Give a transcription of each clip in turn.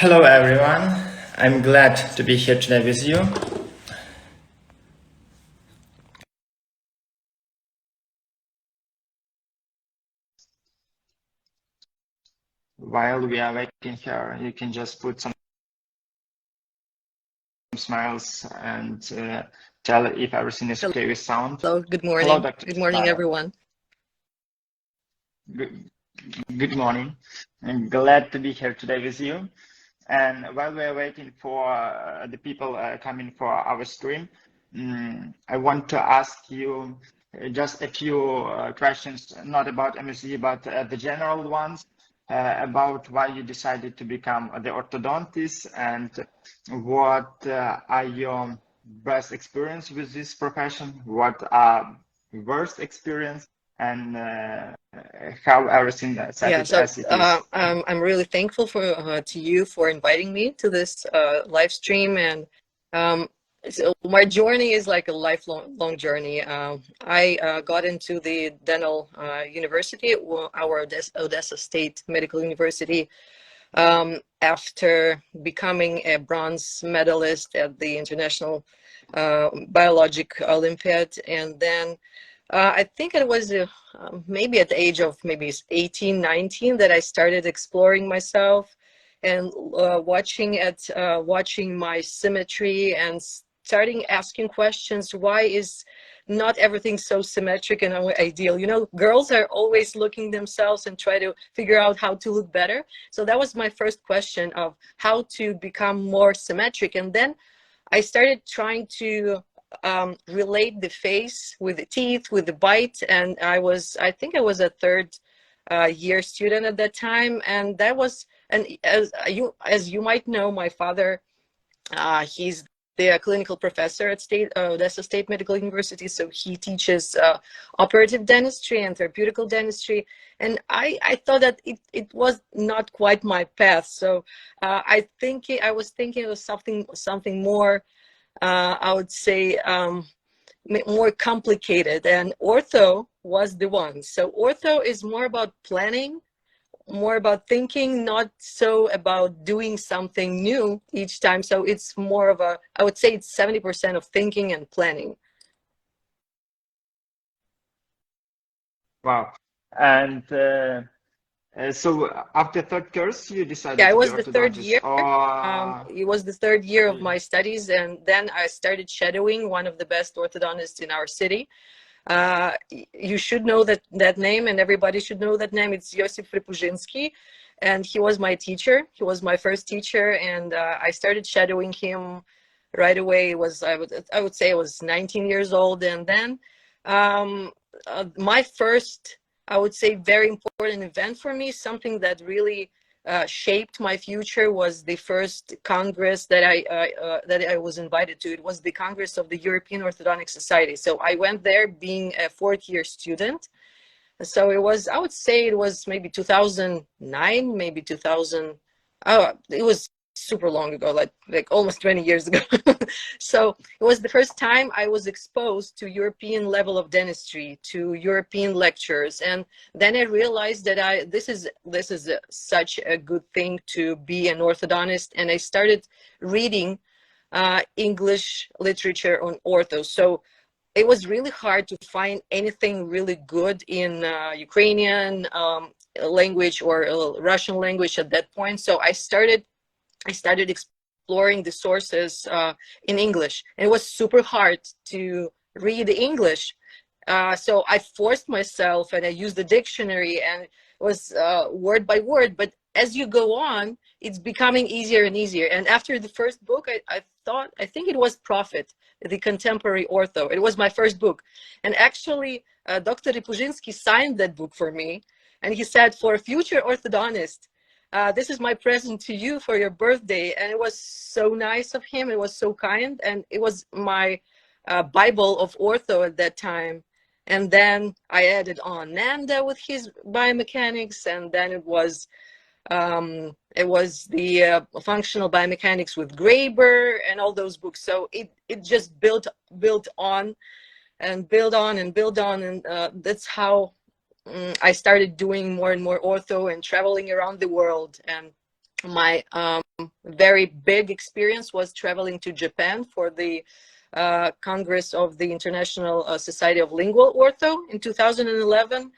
Hello everyone, I'm glad to be here today with you. While we are waiting here, you can just put some smiles and tell if everything is okay with sound. Hello, good Hello, morning. Dr. Good morning, Koval. everyone. Good morning. I'm glad to be here today with you. And while we're waiting for the people coming for our stream, I want to ask you just a few questions, not about MSE, but the general ones about why you decided to become the orthodontist and what are your best experience with this profession, what are worst experience, and how everything set Yeah, it so as it is. I'm really thankful to you for inviting me to this live stream, and um, so my journey is like a lifelong journey. I got into the dental university, our Odessa State Medical University, after becoming a bronze medalist at the International Biologic Olympiad, and then I think it was maybe at the age of maybe 18, 19 that I started exploring myself and watching my symmetry and starting asking questions. Why is not everything so symmetric and ideal? You know, girls are always looking themselves and try to figure out how to look better. So that was my first question of how to become more symmetric. And then I started trying to relate the face with the teeth, with the bite, and I think I was a third year student at that time, and that was, and as you might know, my father, he's the clinical professor at Odessa State Medical University, so he teaches operative dentistry and therapeutical dentistry, and I thought that it was not quite my path, so I was thinking of something more, I would say, more complicated, and ortho was the one. So ortho is more about planning, more about thinking, not so about doing something new each time. So it's more of a, I would say it's 70% of thinking and planning. Wow. And so after third course, you decided Yeah, it to be was the third orthodontist, year. or It was the third year of my studies, and then I started shadowing one of the best orthodontists in our city. You should know that name, and everybody should know that name. It's Josip Fripuzhinsky, and he was my teacher. He was my first teacher, and I started shadowing him right away. I would say I was 19 years old, and then um, my first, I would say, very important event for me, something that really shaped my future, was the first Congress that I was invited to. It was the Congress of the European Orthodontic Society. So I went there being a fourth year student. So it was, I would say it was maybe 2009, maybe 2000. Oh, it was super long ago, like almost 20 years ago. So it was the first time I was exposed to European level of dentistry, to European lectures, and then I realized that this is such a good thing to be an orthodontist, and I started reading English literature on ortho. So it was really hard to find anything really good in Ukrainian language or Russian language at that point. So I started exploring the sources in English. And it was super hard to read English. So I forced myself, and I used the dictionary, and it was word by word. But as you go on, it's becoming easier and easier. And after the first book, I think it was Prophet, the Contemporary Ortho. It was my first book. And actually, Dr. Ripuzhinsky signed that book for me. And he said, for a future orthodontist, this is my present to you for your birthday. And it was so nice of him. It was so kind. And it was my Bible of ortho at that time. And then I added on Nanda with his biomechanics, and then it was the functional biomechanics with Graeber and all those books. So it just built on and build on and build on, and that's how I started doing more and more ortho and traveling around the world. And My very big experience was traveling to Japan for the Congress of the International Society of Lingual Ortho in 2011.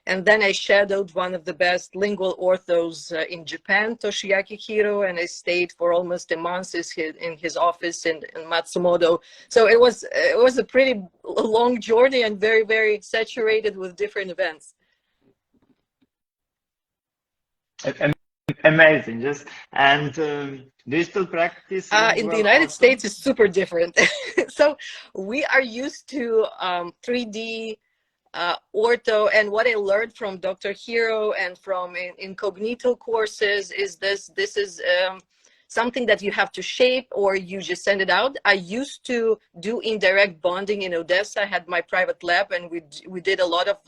And then I shadowed one of the best lingual orthos in Japan, Toshiaki Hiro, and I stayed for almost a month in his office in Matsumoto. So it was a pretty long journey and very, very saturated with different events. Amazing. Just and do you still practice in the lingual United ortho? States is super different. So we are used to 3D ortho, and what I learned from Dr. Hiro and from incognito courses is this is something that you have to shape or you just send it out. I used to do indirect bonding in Odessa. I had my private lab, and we did a lot of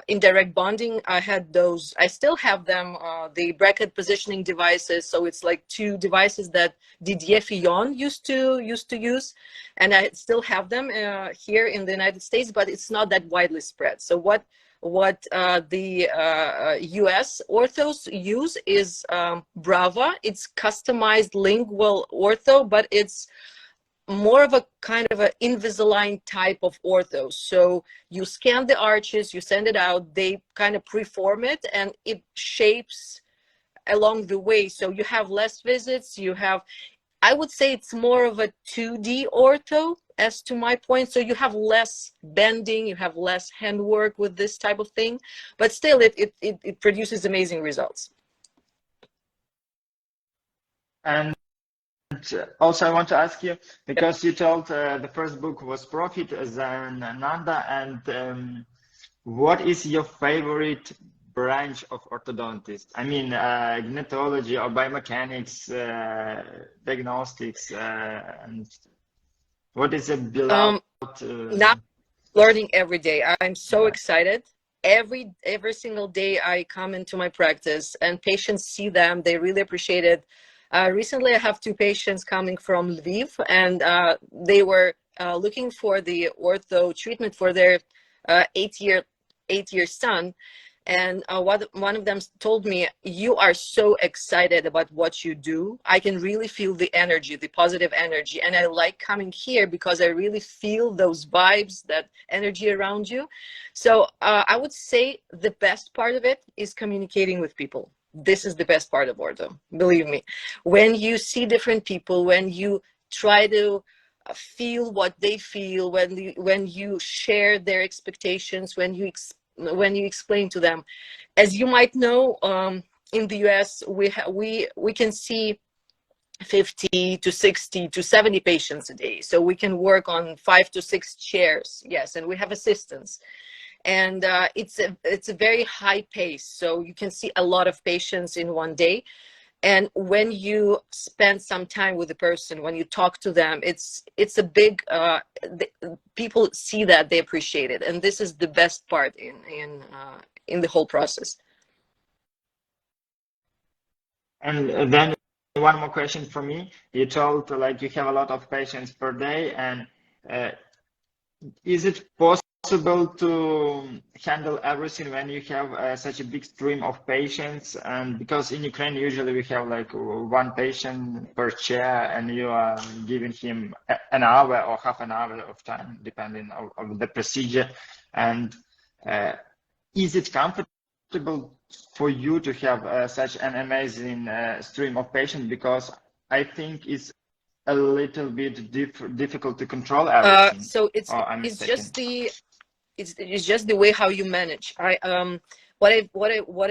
indirect bonding. I had those, I still have them, the bracket positioning devices. So it's like two devices that Didier Fillon used to use, and I still have them here in the United States, but it's not that widely spread. So what the US orthos use is Brava. It's customized lingual ortho, but it's more of a kind of an Invisalign type of ortho. So you scan the arches, you send it out, they kind of preform it, and it shapes along the way. So you have less visits, you have, I would say it's more of a 2D ortho, as to my point. So you have less bending, you have less handwork with this type of thing, but still it produces amazing results. And also, I want to ask you, because you told the first book was Profit, then Nanda, and what is your favorite branch of orthodontist? I mean, gnatology or biomechanics, diagnostics, and what is it below? Now learning every day. I'm so excited. Every single day I come into my practice and patients see them, they really appreciate it. Recently, I have two patients coming from Lviv, and they were looking for the ortho treatment for their 8-year son. And one of them told me, "You are so excited about what you do. I can really feel the energy, the positive energy. And I like coming here because I really feel those vibes, that energy around you." So I would say the best part of it is communicating with people. This is the best part of ortho, believe me. When you see different people, when you try to feel what they feel, when you share their expectations, when you explain to them, as you might know, in the US we can see 50 to 60 to 70 patients a day, so we can work on 5 to 6 chairs. Yes, and we have assistants. And it's a very high pace, so you can see a lot of patients in one day. And when you spend some time with the person, when you talk to them, it's a big people see that, they appreciate it, and this is the best part in the whole process. And then one more question for me. You told like you have a lot of patients per day, and is it possible to handle everything when you have such a big stream of patients? And because in Ukraine usually we have like one patient per chair, and you are giving him an hour or half an hour of time depending on the procedure. And is it comfortable for you to have such an amazing stream of patients? Because I think it's a little bit difficult to control everything. So it's just the way how you manage. What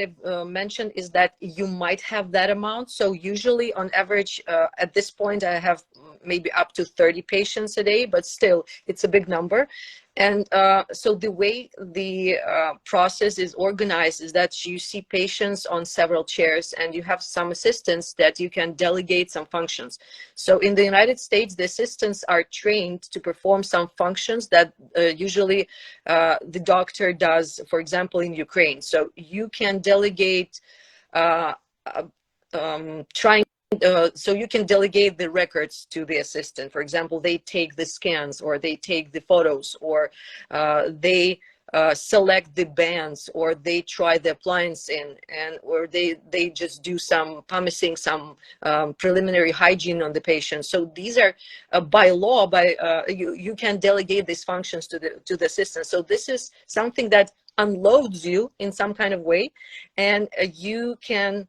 I've mentioned is that you might have that amount. So usually on average, at this point, I have maybe up to 30 patients a day, but still it's a big number. And so the way the process is organized is that you see patients on several chairs, and you have some assistants that you can delegate some functions. So in the United States, the assistants are trained to perform some functions that usually the doctor does, for example, in Ukraine. So you can delegate so you can delegate the records to the assistant. For example, they take the scans, or they take the photos, or they select the bands, or they try the appliance in, or they just do some pumiceing, some preliminary hygiene on the patient. So these are by law, you can delegate these functions to the assistant. So this is something that unloads you in some kind of way, and you can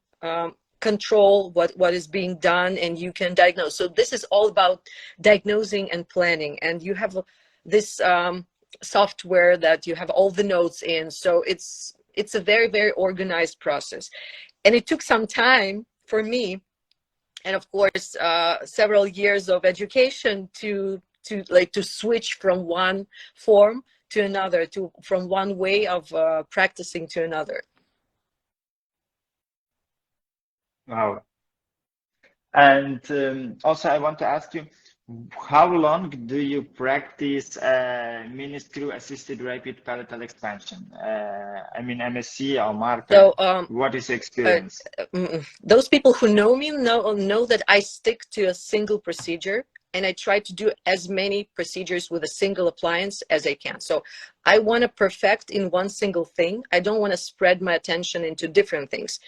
control what is being done, and you can diagnose. So this is all about diagnosing and planning, and you have this software that you have all the notes in. So it's a very, very organized process, and it took some time for me, and of course several years of education to switch from one form to another, from one way of practicing to another. Wow. And also I want to ask you, how long do you practice mini-screw assisted rapid palatal expansion? I mean, MSE or marker. So what is your experience? Those people who know me know that I stick to a single procedure, and I try to do as many procedures with a single appliance as I can. So I want to perfect in one single thing. I don't want to spread my attention into different things.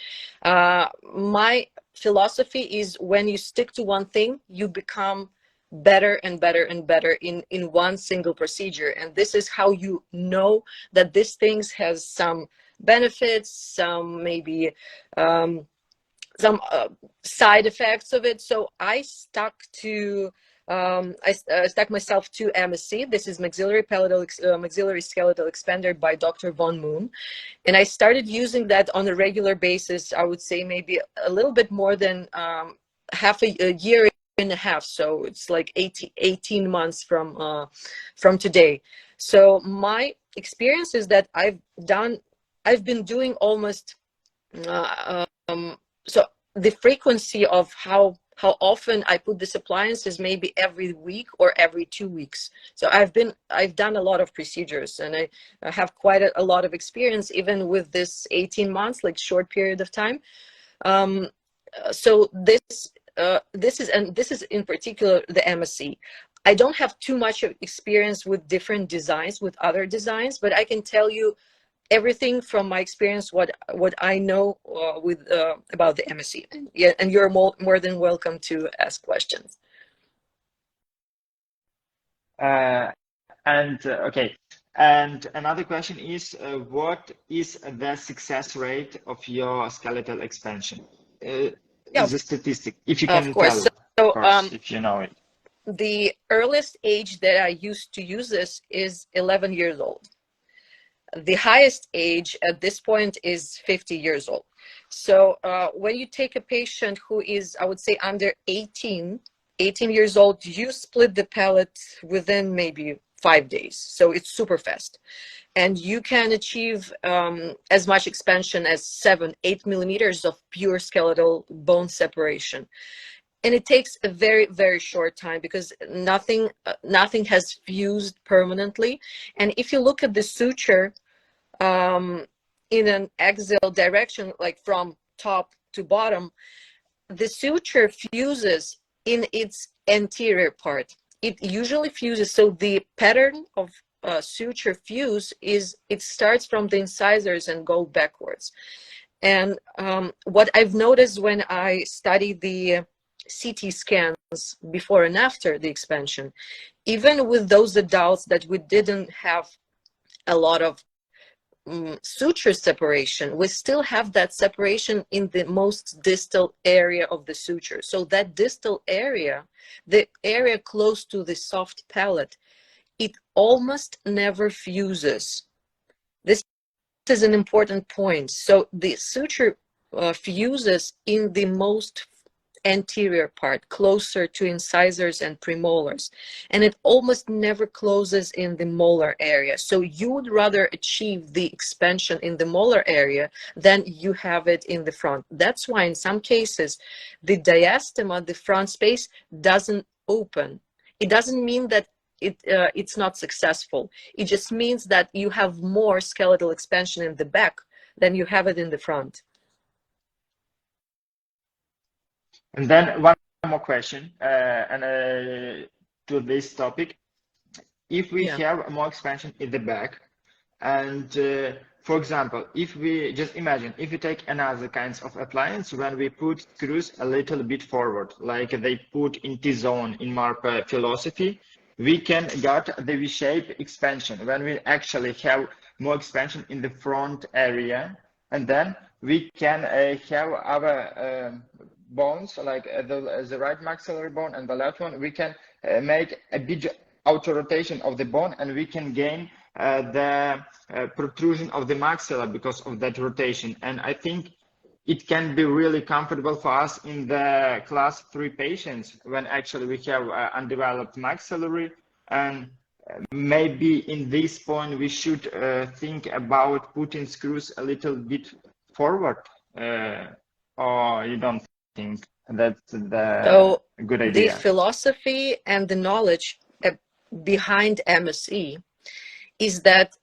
My philosophy is, when you stick to one thing, you become better and better and better in one single procedure. And this is how you know that this thing has some benefits, some maybe some side effects of it. So I stuck to stuck myself to MSE. This is maxillary skeletal expander by Dr. Von Moon, and I started using that on a regular basis. I would say maybe a little bit more than half a year and a half. So it's like 18 months from today. So my experience is that I've been doing almost so the frequency of how often I put this appliance is maybe every week or every 2 weeks. So I've done a lot of procedures, and I have quite a lot of experience, even with this 18 months, like short period of time. So this is in particular the MSE. I don't have too much experience with different designs, with other designs, but I can tell you everything from my experience, what I know about the MSE. Yeah, and you're more than welcome to ask questions. Okay. And another question is, what is the success rate of your skeletal expansion? Yeah, the statistic, if you can of course. tell, So, of course, if you know it. The earliest age that I used to use this is 11 years old. The highest age at this point is 50 years old. So when you take a patient who is, I would say, under 18 years old, you split the palate within maybe 5 days. So it's super fast. And you can achieve as much expansion as 7-8 millimeters of pure skeletal bone separation. And it takes a very, very short time, because nothing has fused permanently. And if you look at the suture in an axial direction, like from top to bottom, the suture fuses in its anterior part. It usually fuses. So the pattern of suture fuse is, it starts from the incisors and go backwards. And what I've noticed when I study the CT scans before and after the expansion, even with those adults that we didn't have a lot of suture separation, we still have that separation in the most distal area of the suture. So that distal area, the area close to the soft palate, it almost never fuses. This is an important point. So the suture fuses in the most anterior part, closer to incisors and premolars, and it almost never closes in the molar area. So you would rather achieve the expansion in the molar area than you have it in the front. That's why in some cases the diastema, the front space, doesn't open. It doesn't mean that it's not successful. It just means that you have more skeletal expansion in the back than you have it in the front. And then one more question, to this topic. If we have more expansion in the back, And for example, if we just imagine, if we take another kinds of appliance, when we put screws a little bit forward, like they put in T-zone in MARPA philosophy, we can get the V-shape expansion when we actually have more expansion in the front area. And then we can have our bones, like the right maxillary bone and the left one, we can make a big auto rotation of the bone, and we can gain the protrusion of the maxilla because of that rotation. And I think it can be really comfortable for us in the class 3 patients when actually we have undeveloped maxillary. And maybe in this point we should think about putting screws a little bit forward, or you don't think that's the good idea? The philosophy and the knowledge behind MSE is that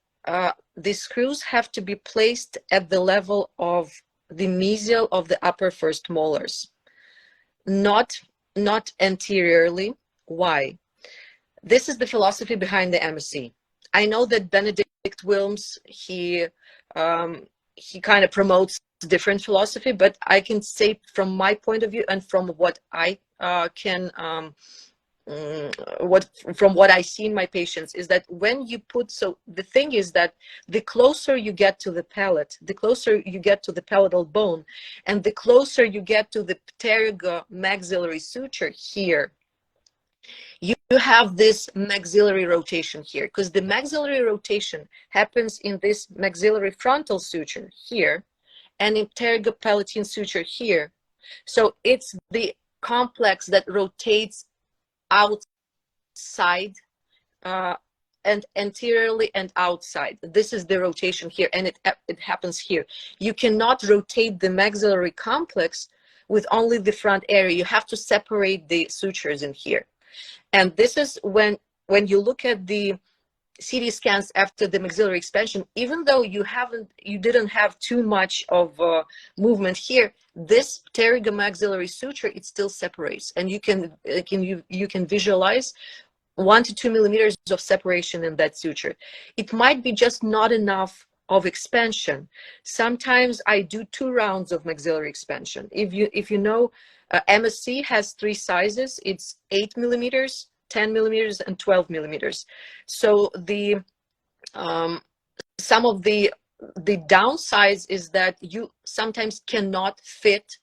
the screws have to be placed at the level of the mesial of the upper first molars, not anteriorly. Why? This is the philosophy behind the MSE. I know that Benedict Wilms, he kind of promotes different philosophy, but I can say from my point of view and from what I from what I see in my patients is that when you put, so the thing is that the closer you get to the palate, the closer you get to the palatal bone, and the closer you get to the pterygomaxillary suture here, you have this maxillary rotation here, because the maxillary rotation happens in this maxillary frontal suture here and in pterygopalatine suture here. So it's the complex that rotates outside and anteriorly and outside. This is the rotation here, and it happens here. You cannot rotate the maxillary complex with only the front area. You have to separate the sutures in here. And this is when you look at the CT scans after the maxillary expansion, even though you didn't have too much of movement here, this pterygomaxillary suture, it still separates, and you can visualize 1 to 2 millimeters of separation in that suture. It might be just not enough of expansion. Sometimes I do 2 rounds of maxillary expansion. If you know, MSE has 3 sizes. It's 8 millimeters, 10 millimeters, and 12 millimeters. So the some of the downsides is that you sometimes cannot fit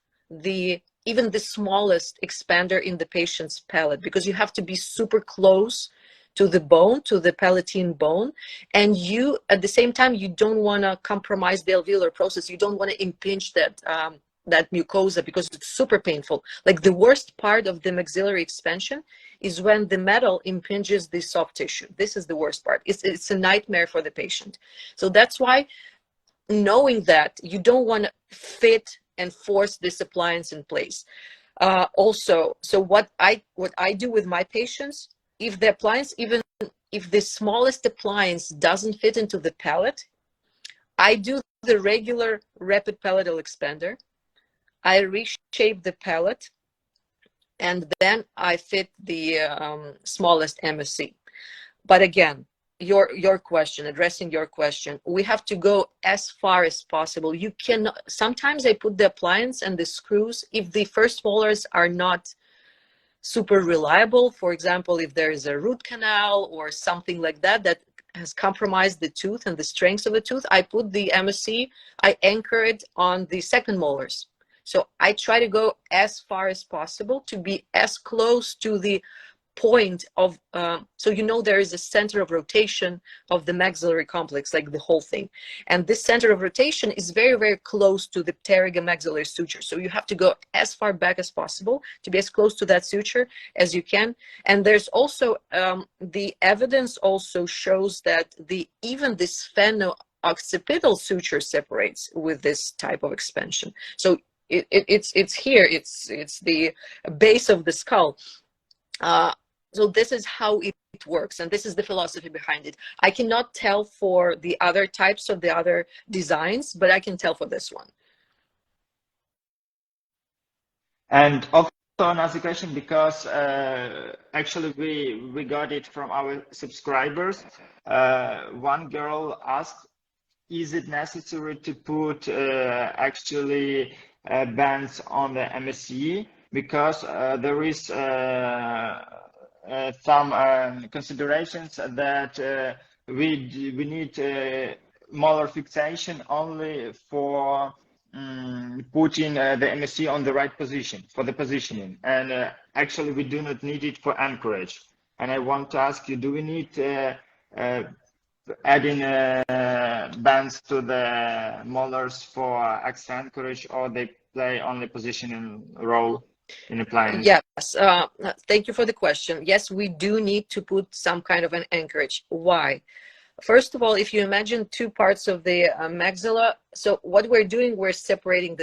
even the smallest expander in the patient's palate, because you have to be super close to the bone, to the palatine bone, and you at the same time you don't want to compromise the alveolar process. You don't want to impinge that that mucosa, because it's super painful. Like the worst part of the maxillary expansion is when the metal impinges the soft tissue. This is the worst part. It's a nightmare for the patient. So that's why, knowing that, you don't want to fit and force this appliance in place. Also, so what I do with my patients, if the appliance, even if the smallest appliance doesn't fit into the palate, I do the regular rapid palatal expander. I reshape the palate, and then I fit the smallest MSE. But again, your question, addressing your question, we have to go as far as possible. You can, sometimes I put the appliance and the screws, if the first molars are not super reliable, for example, if there is a root canal or something like that that has compromised the tooth and the strength of the tooth, I put the MSE, I anchor it on the second molars. So I try to go as far as possible to be as close to the point of, so you know there is a center of rotation of the maxillary complex, like the whole thing. And this center of rotation is very, very close to the pterygomaxillary suture. So you have to go as far back as possible to be as close to that suture as you can. And there's also, the evidence also shows that even the spheno-occipital suture separates with this type of expansion. So it's here, it's the base of the skull. So this is how it works, and this is the philosophy behind it. I cannot tell for the other types of the other designs, but I can tell for this one. And also another question, because actually we got it from our subscribers. One girl asked is it necessary to put actually bands on the MSE? Because there is some considerations that we need molar fixation only for putting the MSE on the right position for the positioning, and actually we do not need it for anchorage. And I want to ask you, do we need adding bands to the molars for axial anchorage, or they play only positioning role in appliance? Yes, thank you for the question. Yes, we do need to put some kind of an anchorage. Why? First of all, if you imagine two parts of the maxilla, so what we're doing, we're separating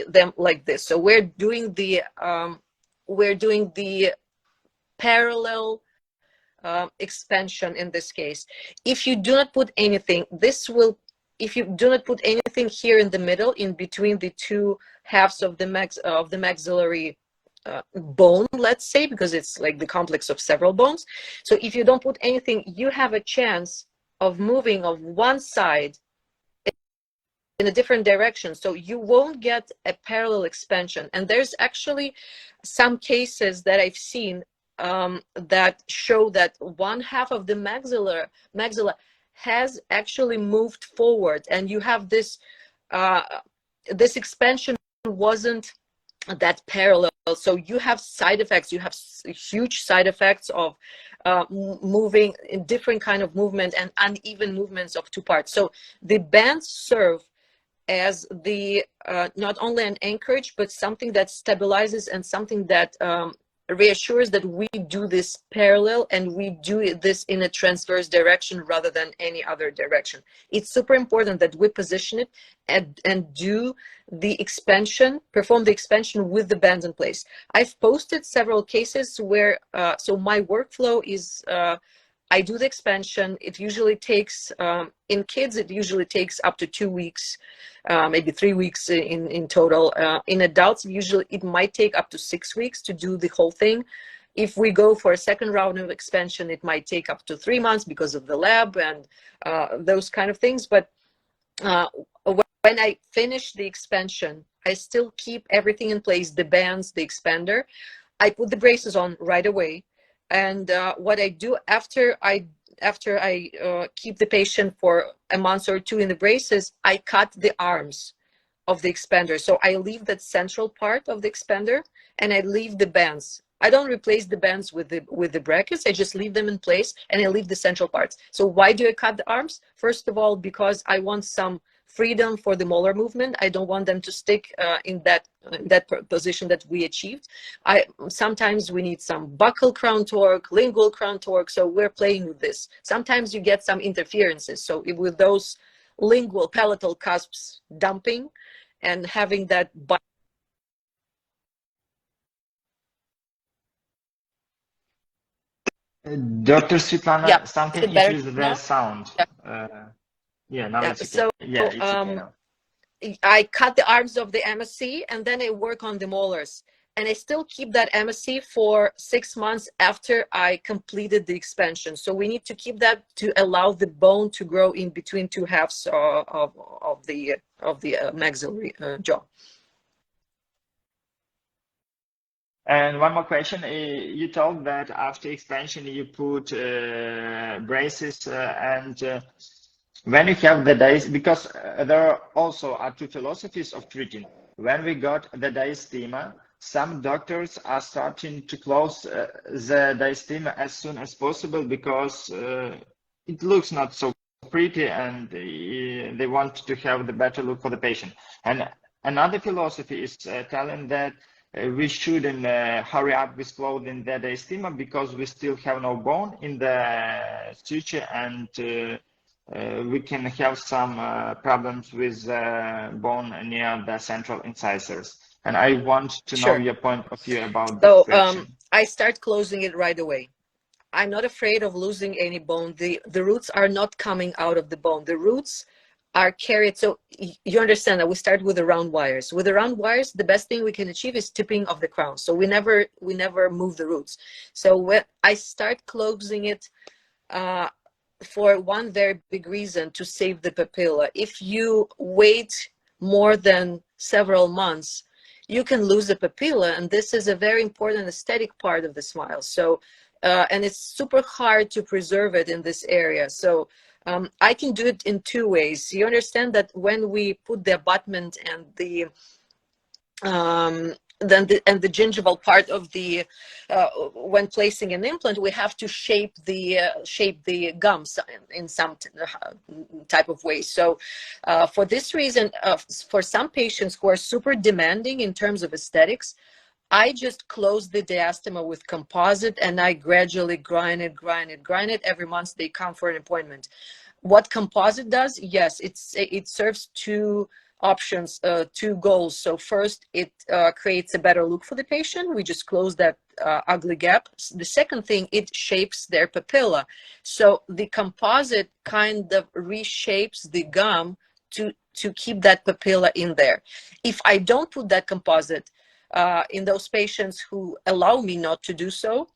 them like this. So we're doing the parallel expansion in this case. If you do not put anything, if you do not put anything here in the middle, in between the two halves of the maxillary bone, let's say, because it's like the complex of several bones. So if you don't put anything, you have a chance of moving of one side in a different direction. So you won't get a parallel expansion. And there's actually some cases that I've seen that show that one half of the maxilla has actually moved forward, and you have this this expansion wasn't that parallel. So you have side effects. You have huge side effects of moving in different kind of movement and uneven movements of two parts. So the bands serve as the not only an anchorage, but something that stabilizes and something that reassures that we do this parallel and we do this in a transverse direction rather than any other direction. It's super important that we position it and do the expansion, perform the expansion with the bands in place. I've posted several cases where, so my workflow is, I do the expansion. It usually takes, in kids, it usually takes up to 2 weeks, maybe 3 weeks in total. In adults, usually it might take up to 6 weeks to do the whole thing. If we go for a second round of expansion, it might take up to 3 months because of the lab and those kind of things. But when I finish the expansion, I still keep everything in place, the bands, the expander. I put the braces on right away. And what I do after I keep the patient for a month or two in the braces, I cut the arms of the expander. So I leave that central part of the expander and I leave the bands. I don't replace the bands with the brackets. I just leave them in place and I leave the central parts. So why do I cut the arms? First of all, because I want some freedom for the molar movement. I don't want them to stick in that position that we achieved. Sometimes we need some buccal crown torque, lingual crown torque, so we're playing with this. Sometimes you get some interferences. So with those lingual palatal cusps dumping and having that Dr. Svetlana, yeah, something better is with the now? sound. Yeah. Now it's okay. So Yeah, it's okay now. I cut the arms of the MSE and then I work on the molars. And I still keep that MSE for 6 months after I completed the expansion. So we need to keep that to allow the bone to grow in between two halves of the maxillary jaw. And one more question. You told that after expansion you put braces and when you have the days, because there also are two philosophies of treating. When we got the diastema, some doctors are starting to close the diastema as soon as possible because it looks not so pretty and they want to have the better look for the patient. And another philosophy is telling that we shouldn't hurry up with closing the diastema because we still have no bone in the suture and we can have some problems with bone near the central incisors. And I want to know your point of view about this question. I start closing it right away. I'm not afraid of losing any bone. The roots are not coming out of the bone. The roots are carried. So you understand that we start with the round wires. With the round wires, the best thing we can achieve is tipping of the crown. So we never move the roots. So when I start closing it for one very big reason, to save the papilla. If you wait more than several months, you can lose the papilla, and this is a very important aesthetic part of the smile. So, and it's super hard to preserve it in this area. So I can do it in two ways. You understand that when we put the abutment and the the gingival part of the when placing an implant, we have to shape the gums in some type of way. So for this reason, for some patients who are super demanding in terms of aesthetics, I just close the diastema with composite, and I gradually grind it every month they come for an appointment. What composite does, yes, it serves two options, two goals. So first, it creates a better look for the patient. We just close that ugly gap. The second thing, it shapes their papilla. So the composite kind of reshapes the gum to keep that papilla in there. If I don't put that composite, in those patients who allow me not to do so,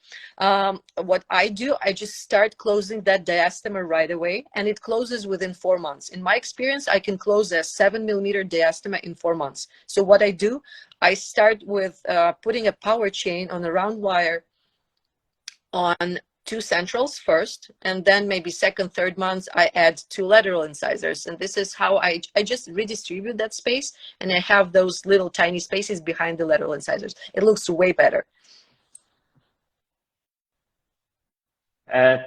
what I do, I just start closing that diastema right away, and it closes within 4 months. In my experience, I can close a 7-millimeter diastema in 4 months. So what I do, I start with putting a power chain on a round wire on 2 centrals first, and then maybe second, third months, I add 2 lateral incisors. And this is how I just redistribute that space, and I have those little tiny spaces behind the lateral incisors. It looks way better.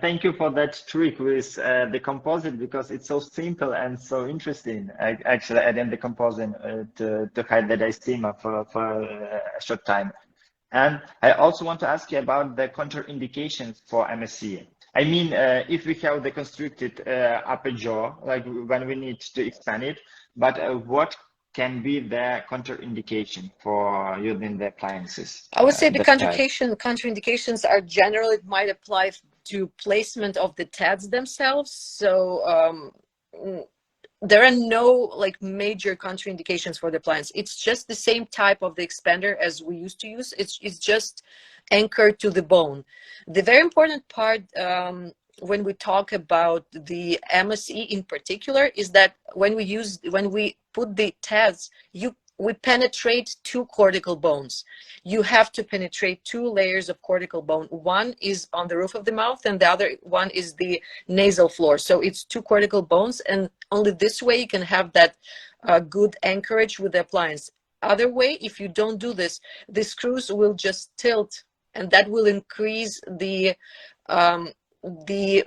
Thank you for that trick with the composite, because it's so simple and so interesting. Actually, adding the composite to hide the diastema for a short time. And I also want to ask you about the contraindications for MSE. I mean, if we have the constricted upper jaw, like when we need to expand it, but what can be the contraindication for using the appliances? I would say the contraindications are general. It might apply to placement of the TADs themselves. So there are no like major contraindications for the appliance. It's just the same type of the expander as we used to use. It's just anchored to the bone. The very important part when we talk about the MSE in particular is that when we put the TADs, we penetrate 2 cortical bones. You have to penetrate 2 layers of cortical bone. One is on the roof of the mouth, and the other one is the nasal floor. So it's 2 cortical bones, and only this way you can have that good anchorage with the appliance. Other way, if you don't do this, the screws will just tilt, and that will increase the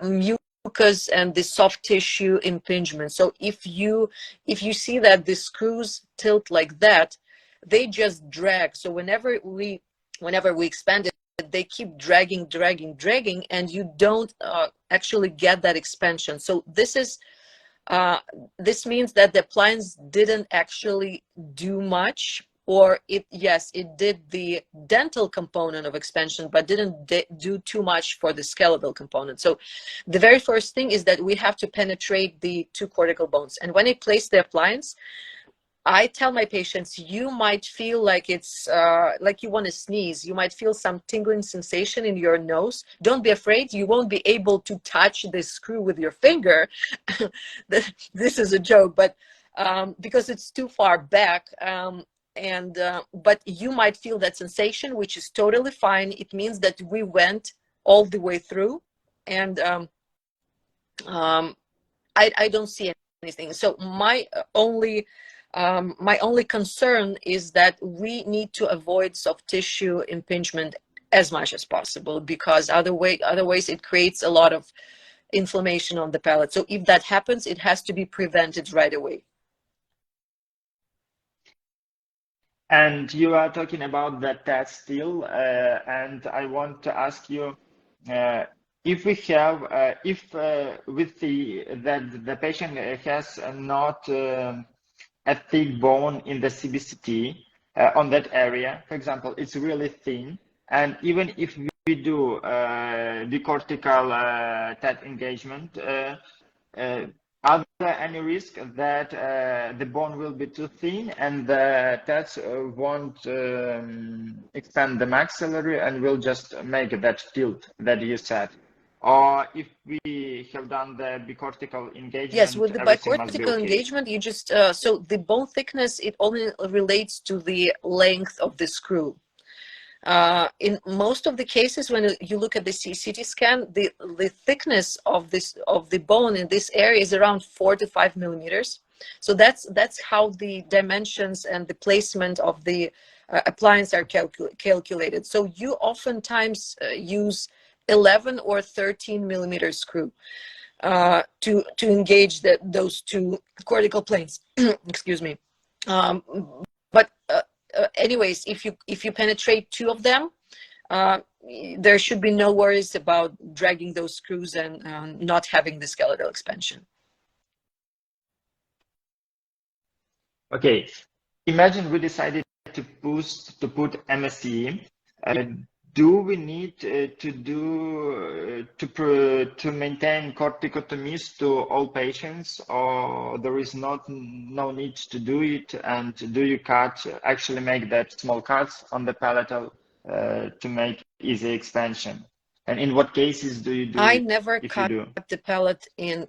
mucus and the soft tissue impingement. So if you see that the screws tilt like that, they just drag. So whenever we expand it, they keep dragging, and you don't actually get that expansion. So this means that the appliance didn't actually do much, or it did the dental component of expansion, but didn't do too much for the skeletal component. So the very first thing is that we have to penetrate the 2 cortical bones. And when I place the appliance, I tell my patients, you might feel like it's like you want to sneeze. You might feel some tingling sensation in your nose. Don't be afraid. You won't be able to touch the screw with your finger. This is a joke, but because it's too far back. But you might feel that sensation, which is totally fine. It means that we went all the way through, and I don't see anything. So my only concern is that we need to avoid soft tissue impingement as much as possible, because otherwise it creates a lot of inflammation on the palate. So if that happens, it has to be prevented right away. And you are talking about that test still, and I want to ask you if we have, with the patient has not a thick bone in the CBCT on that area, for example, it's really thin, and even if we do the cortical TAD engagement, are there any risk that the bone will be too thin and the TADs won't expand the maxillary and will just make that tilt that you said? or if we have done the bicortical engagement, yes, with the everything must be bicortical okay? engagement, you just so the bone thickness, it only relates to the length of the screw. In most of the cases, when you look at the CT scan, the thickness of the bone in this area is around 4 to 5 millimeters. So that's how the dimensions and the placement of the appliance are calculated. So you oftentimes use 11 or 13 millimeter screw to engage those two cortical planes. Excuse me. But anyways, if you penetrate two of them, there should be no worries about dragging those screws and not having the skeletal expansion. Okay, imagine we decided to put MSE. Do we need to maintain corticotomies to all patients, or there is no need to do it? And do you actually make that small cuts on the palatal to make easy expansion? And in what cases do you do I it, never if cut you do? the palate in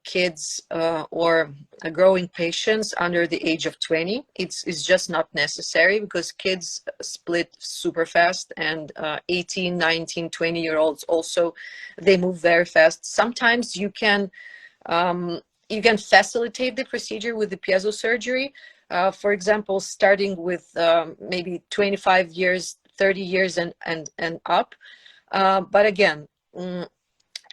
kids or growing patients under the age of 20. It's just not necessary, because kids split super fast, and 18, 19, 20-year-olds also, they move very fast. Sometimes you can facilitate the procedure with the piezo surgery. For example, starting with maybe 25 years, 30 years and up. But again,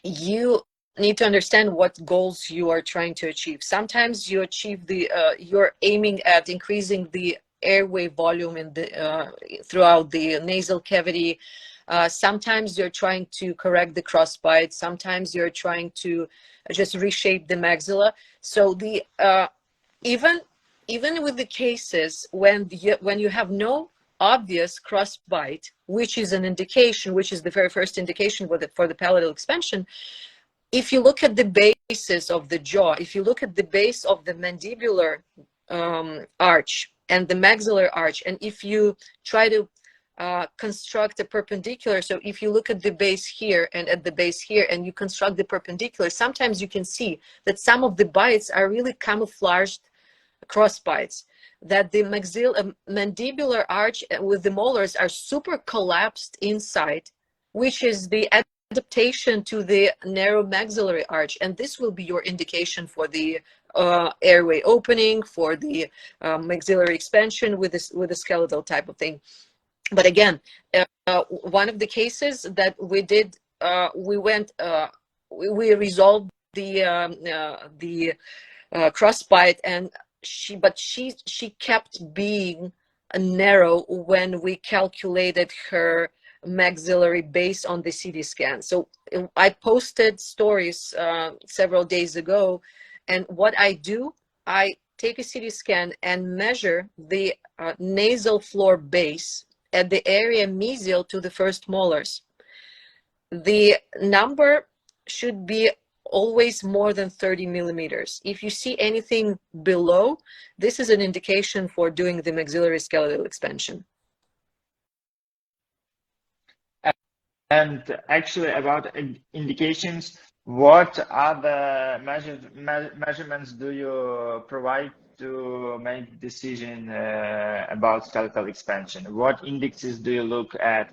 you need to understand what goals you are trying to achieve. Sometimes you achieve you're aiming at increasing the airway volume in the throughout the nasal cavity. Sometimes you're trying to correct the crossbite. Sometimes you're trying to just reshape the maxilla. So the even with the cases when you have no obvious crossbite, which is an indication, which is the very first indication for the palatal expansion, if you look at the basis of the jaw, if you look at the base of the mandibular arch and the maxillary arch, and if you try to construct a perpendicular, so if you look at the base here and at the base here and you construct the perpendicular, sometimes you can see that some of the bites are really camouflaged cross bites, that the mandibular arch with the molars are super collapsed inside, which is the adaptation to the narrow maxillary arch, and this will be your indication for the airway opening, for the maxillary expansion with the skeletal type of thing. But again, one of the cases that we did, we resolved the crossbite, and she kept being narrow when we calculated her maxillary based on the CT scan. So I posted stories several days ago, and what I do, I take a CT scan and measure the nasal floor base at the area mesial to the first molars. The number should be always more than 30 millimeters. If you see anything below, this is an indication for doing the maxillary skeletal expansion. And actually, about indications, what other measurements do you provide to make decision about skeletal expansion? What indexes do you look at?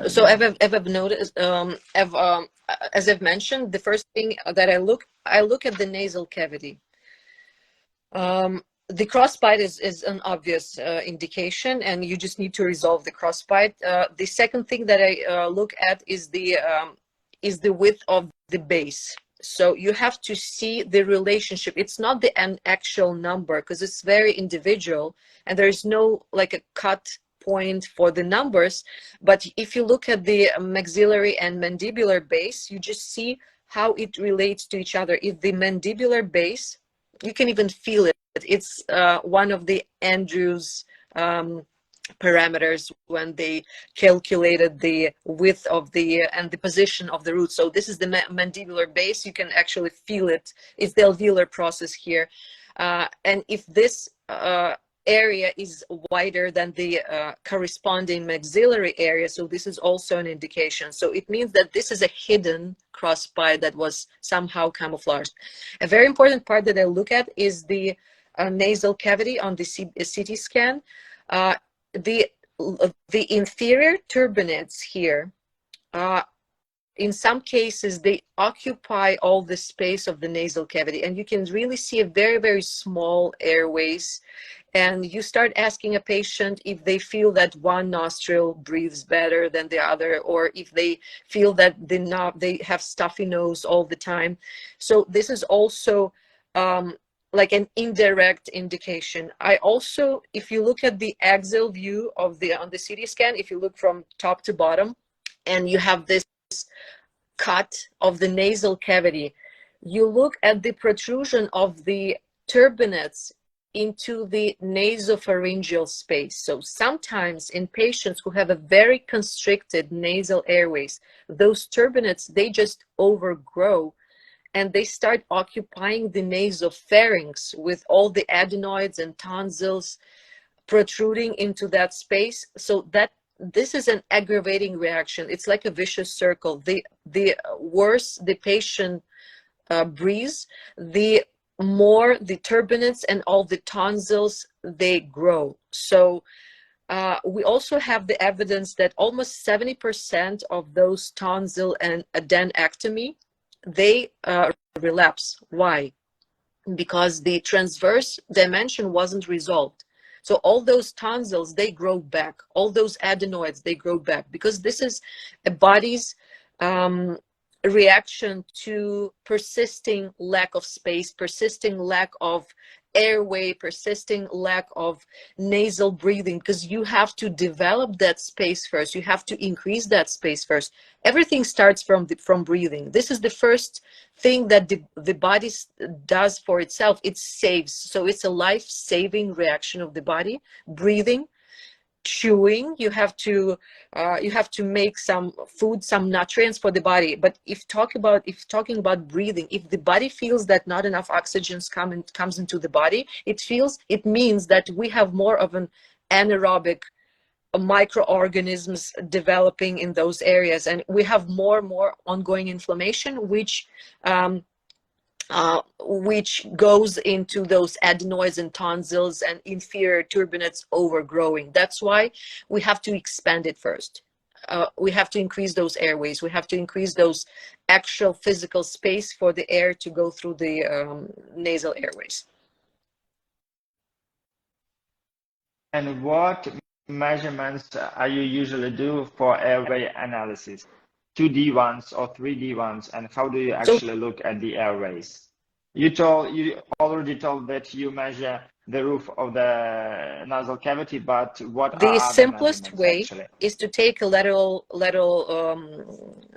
So I've noticed, as I've mentioned, the first thing that I look at the nasal cavity. The crossbite is an obvious indication, and you just need to resolve the crossbite. The second thing that I look at is the width of the base. So you have to see the relationship. It's not an actual number, because it's very individual, and there is no like a cut point for the numbers. But if you look at the maxillary and mandibular base, you just see how it relates to each other. If the mandibular base, you can even feel it. It's one of the Andrews parameters when they calculated the width of and the position of the root. So this is the mandibular base. You can actually feel it. It's the alveolar process here. And if this area is wider than the corresponding maxillary area. So this is also an indication. So it means that this is a hidden crossbite that was somehow camouflaged. A very important part that I look at is the nasal cavity on the CT scan. The inferior turbinates here, in some cases, they occupy all the space of the nasal cavity, and you can really see a very, very small airways. And you start asking a patient if they feel that one nostril breathes better than the other, or if they feel that they have stuffy nose all the time. So this is also like an indirect indication. I also, if you look at the axial view of on the CT scan, if you look from top to bottom, and you have this cut of the nasal cavity, you look at the protrusion of the turbinates into the nasopharyngeal space. So sometimes in patients who have a very constricted nasal airways, those turbinates, they just overgrow and they start occupying the nasopharynx with all the adenoids and tonsils protruding into that space. So that this is an aggravating reaction. It's like a vicious circle. The worse the patient breathes, the more the turbinates and all the tonsils, they grow. So we also have the evidence that almost 70% of those tonsil and adenectomy, they relapse. Why? Because the transverse dimension wasn't resolved. So all those tonsils, they grow back. All those adenoids, they grow back, because this is a body's reaction to persisting lack of space, persisting lack of airway, persisting lack of nasal breathing, because you have to develop that space first. You have to increase that space first. Everything starts from breathing. This is the first thing that the body does for itself. It saves. So it's a life-saving reaction of the body. Breathing, chewing, you have to make some food, some nutrients for the body. But if talking about breathing, if the body feels that not enough oxygen comes into the body, it means that we have more of an anaerobic microorganisms developing in those areas, and we have more ongoing inflammation, which goes into those adenoids and tonsils and inferior turbinates overgrowing. That's why we have to expand it first. We have to increase those airways. We have to increase those actual physical space for the air to go through the nasal airways. And what measurements are you usually do for airway analysis? 2D ones or 3D ones, and how do you actually look at the airways? You already told that you measure the roof of the nasal cavity, but what are the other simplest way actually? is to take a lateral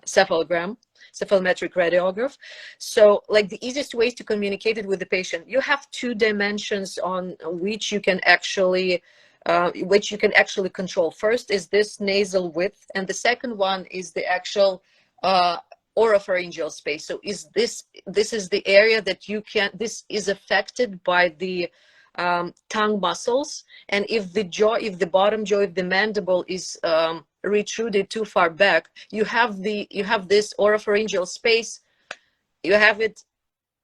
cephalogram, cephalometric radiograph. So like the easiest way is to communicate it with the patient. You have two dimensions on which you can actually control. First is this nasal width, and the second one is the actual oropharyngeal space. So this is the area that this is affected by the tongue muscles, and if the bottom jaw, if the mandible is retruded too far back, you have this oropharyngeal space, you have it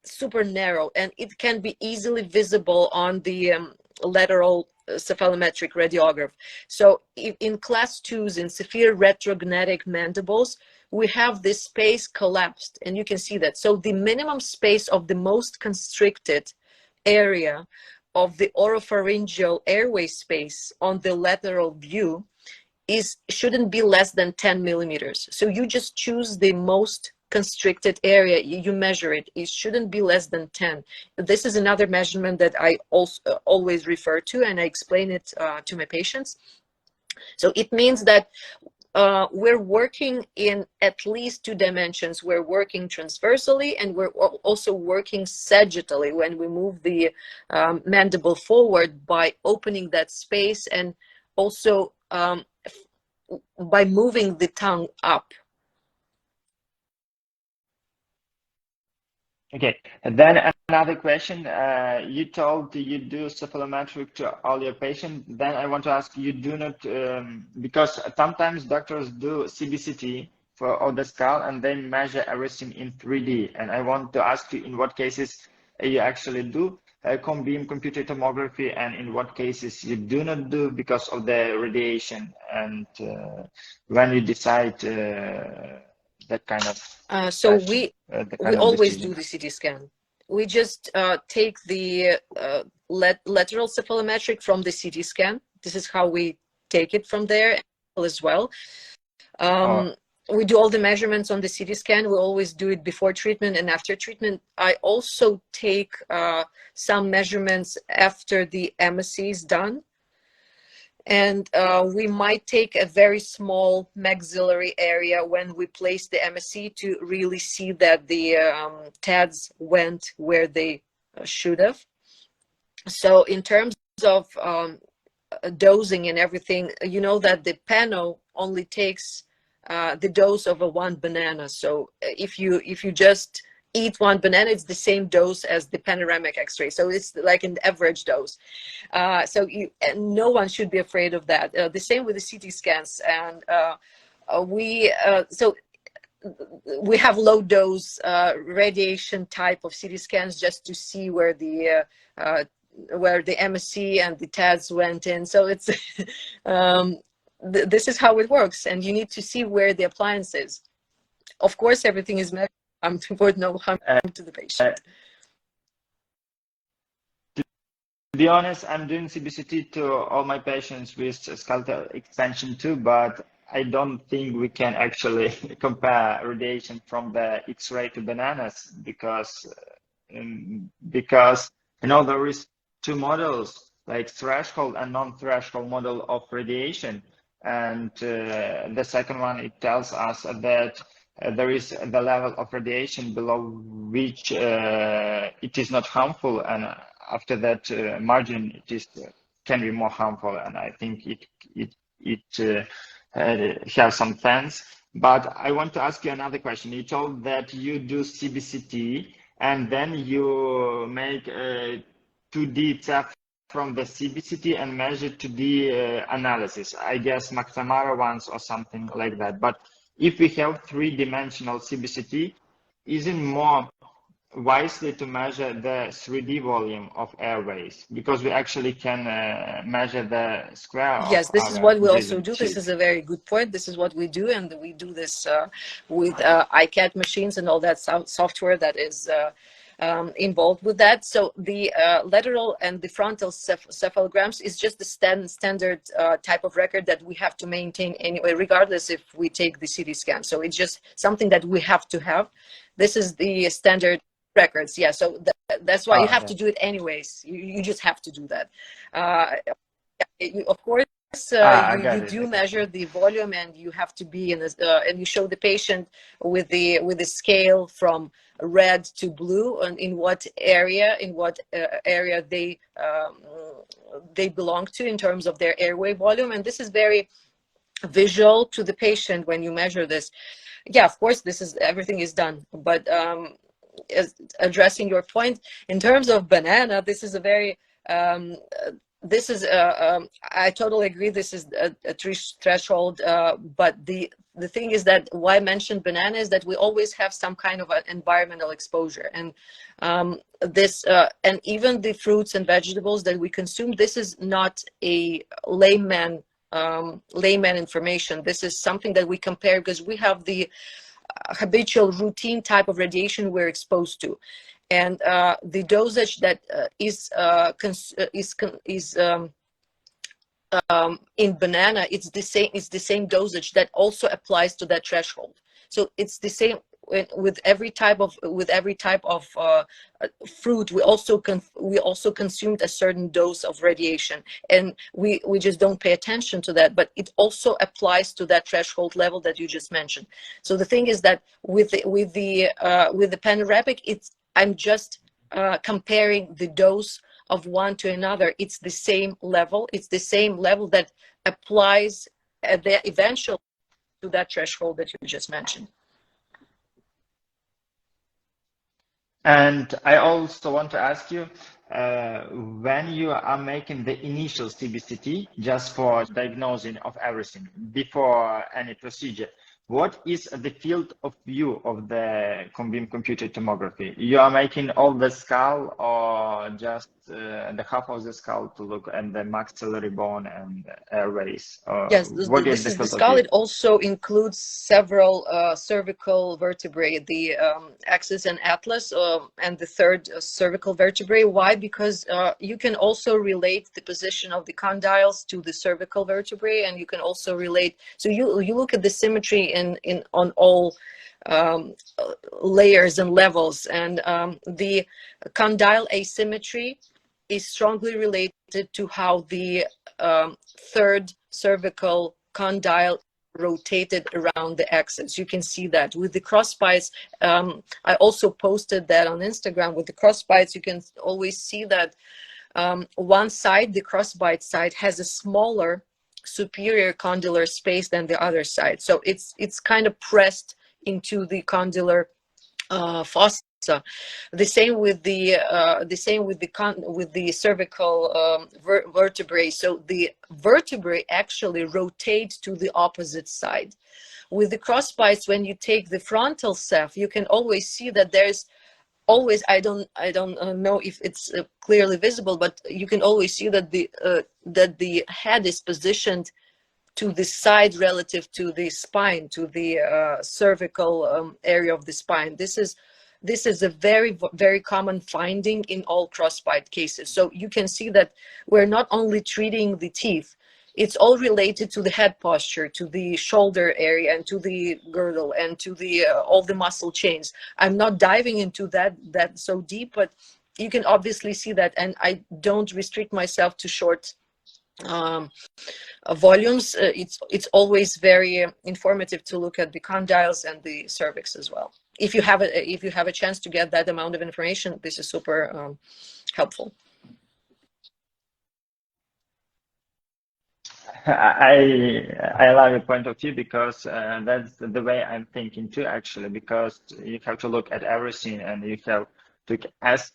super narrow, and it can be easily visible on the lateral cephalometric radiograph. So in class 2s, in severe retrognatic mandibles, we have this space collapsed, and you can see that. So the minimum space of the most constricted area of the oropharyngeal airway space on the lateral view shouldn't be less than 10 millimeters. So you just choose the most constricted area, you measure it. It shouldn't be less than 10. This is another measurement that I also always refer to, and I explain it to my patients. So it means that we're working in at least two dimensions. We're working transversally, and we're also working sagittally when we move the mandible forward by opening that space, and also by moving the tongue up. Okay, and then another question. You told you do cephalometric to all your patients. Then I want to ask you, do not, because sometimes doctors do CBCT for all the skull and they measure everything in 3D. And I want to ask you in what cases you actually do cone beam computed tomography and in what cases you do not do because of the radiation. And when you decide that kind of So question, the we kind of always do decision. the CT scan. We just take the lateral cephalometric from the CT scan. This is how we take it from there as well. We do all the measurements on the CT scan. We always do it before treatment and after treatment. I also take some measurements after the MSE is done. And we might take a very small maxillary area when we place the MSE to really see that the TADs went where they should have. So in terms of dosing and everything, you know that the pano only takes the dose of one banana. So if you just eat one banana, it's the same dose as the panoramic X-ray. So it's like an average dose. So no one should be afraid of that. The same with the CT scans. And so we have low dose radiation type of CT scans just to see where the MSE and the TADs went in. So it's this is how it works, and you need to see where the appliance is. Of course, everything is measured to avoid no harm to the patient. To be honest, I'm doing CBCT to all my patients with skeletal expansion too, but I don't think we can actually compare radiation from the X-ray to bananas because you know there is two models like threshold and non-threshold model of radiation, and the second one, it tells us that there is the level of radiation below which it is not harmful, and after that margin it is can be more harmful, and I think it has some sense. But I want to ask you another question. You told that you do CBCT and then you make 2D TEF from the CBCT and measure 2D analysis. I guess McNamara ones or something like that. But if we have three-dimensional CBCT, isn't more wisely to measure the 3D volume of airways because we actually can measure the square yes, of this is our what we also Jason do. cheek. This is a very good point. This is what we do, and we do this with iCAD machines and all that software that is involved with that. So the lateral and the frontal cephalograms is just the standard type of record that we have to maintain anyway, regardless if we take the CT scan. So it's just something that we have to have. This is the standard records. Yeah, so that's why you have to do it anyways. You just have to do that. Of course, you do measure the volume, and you have to be in this, and you show the patient with the scale from red to blue, and in what area they belong to in terms of their airway volume, and this is very visual to the patient when you measure this. Yeah, of course, everything is done, but addressing your point in terms of banana, this is a very I totally agree. This is a threshold, but the thing is that why I mentioned banana is that we always have some kind of an environmental exposure, and and even the fruits and vegetables that we consume. This is not a layman information. This is something that we compare because we have the habitual routine type of radiation we're exposed to, and the dosage that is in banana, it's the same dosage that also applies to that threshold. So it's the same with every type of fruit. We also consumed a certain dose of radiation, and we just don't pay attention to that, but it also applies to that threshold level that you just mentioned. So the thing is that with the panoramic, I'm just comparing the dose of one to another. It's the same level. It's the same level that applies eventually to that threshold that you just mentioned. And I also want to ask you, when you are making the initial CBCT just for diagnosing of everything before any procedure, what is the field of view of the beam computed tomography? You are making all the skull or just the half of the skull to look at the maxillary bone and airways? Yes, What is this the is the field of skull. view? It also includes several cervical vertebrae, the axis and atlas, and the third cervical vertebrae. Why? Because you can also relate the position of the condyles to the cervical vertebrae, and you can also relate. So you look at the symmetry in on all layers and levels, and the condyle asymmetry is strongly related to how the third cervical condyle rotated around the axis. You can see that with the cross bites. I also posted that on Instagram. With the cross bites, you can always see that one side, the crossbite side, has a smaller superior condylar space than the other side. So it's kind of pressed into the condylar fossa. The same with the cervical vertebrae. So the vertebrae actually rotate to the opposite side. With the crossbites, when you take the frontal ceph, you can always see that there's always, I don't know if it's clearly visible, but you can always see that the head is positioned to the side relative to the spine, to the cervical area of the spine. This is a very common finding in all crossbite cases. So you can see that we're not only treating the teeth, it's all related to the head posture, to the shoulder area, and to the girdle, and to the all the muscle chains. I'm not diving into that so deep, but you can obviously see that, and I don't restrict myself to short volumes. It's always very informative to look at the condyles and the cervix as well. If you have a chance to get that amount of information, this is super helpful. I love your point of view, because that's the way I'm thinking too, actually, because you have to look at everything and you have to get as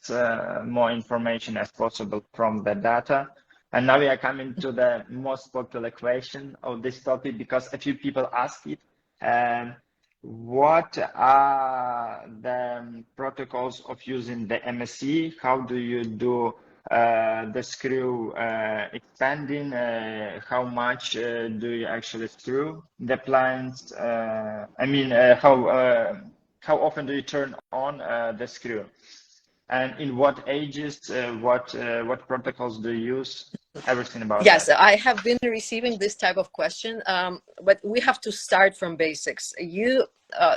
more information as possible from the data. And now we are coming to the most popular question of this topic, because a few people ask it. What are the protocols of using the MSE? How do you do the screw expanding? How much do you actually screw the plants? I mean, how often do you turn on the screw? And in what ages, what protocols do you use? Everything about Yes, that. I have been receiving this type of question, but we have to start from basics.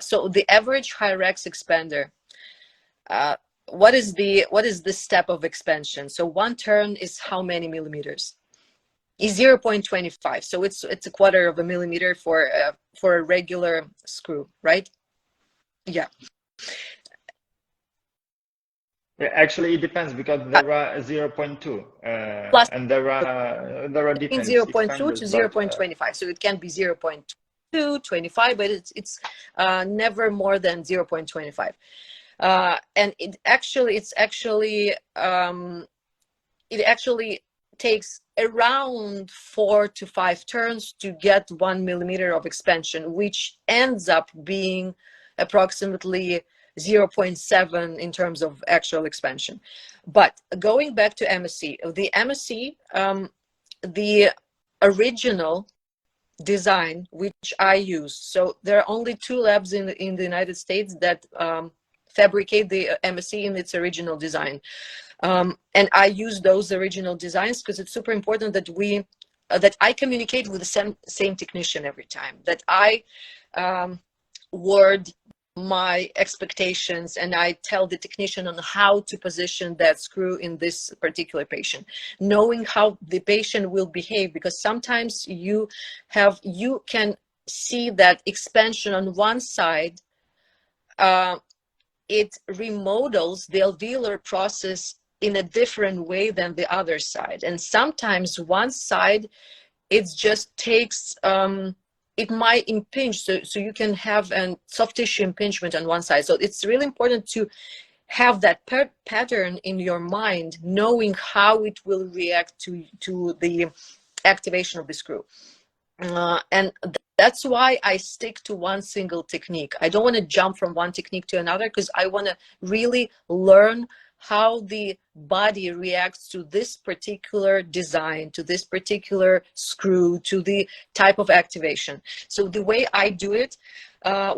So the average Hyrex expander, what is the step of expansion? So one turn is how many millimeters? Is 0.25. So it's a quarter of a millimeter for a regular screw, right? Yeah. Actually, it depends, because there are 0.2 Plus and there are in different 0.2 to expanders, but 0.25. So it can be 0.2, 25, but it's never more than 0.25. And it actually takes around 4 to 5 turns to get 1 millimeter of expansion, which ends up being approximately 0.7 in terms of actual expansion. But going back to MSE, the MSE, the original design which I use. So there are only 2 labs in the United States that fabricate the MSE in its original design. And I use those original designs because it's super important that that I communicate with the same technician every time, that I word my expectations and I tell the technician on how to position that screw in this particular patient, knowing how the patient will behave, because sometimes you can see that expansion on one side, it remodels the alveolar process in a different way than the other side. And sometimes one side, it just takes, it might impinge. So you can have a soft tissue impingement on one side. So it's really important to have that pattern in your mind, knowing how it will react to the activation of the screw. And that's why I stick to one single technique. I don't want to jump from one technique to another, because I want to really learn how the body reacts to this particular design, to this particular screw, to the type of activation. So the way I do it,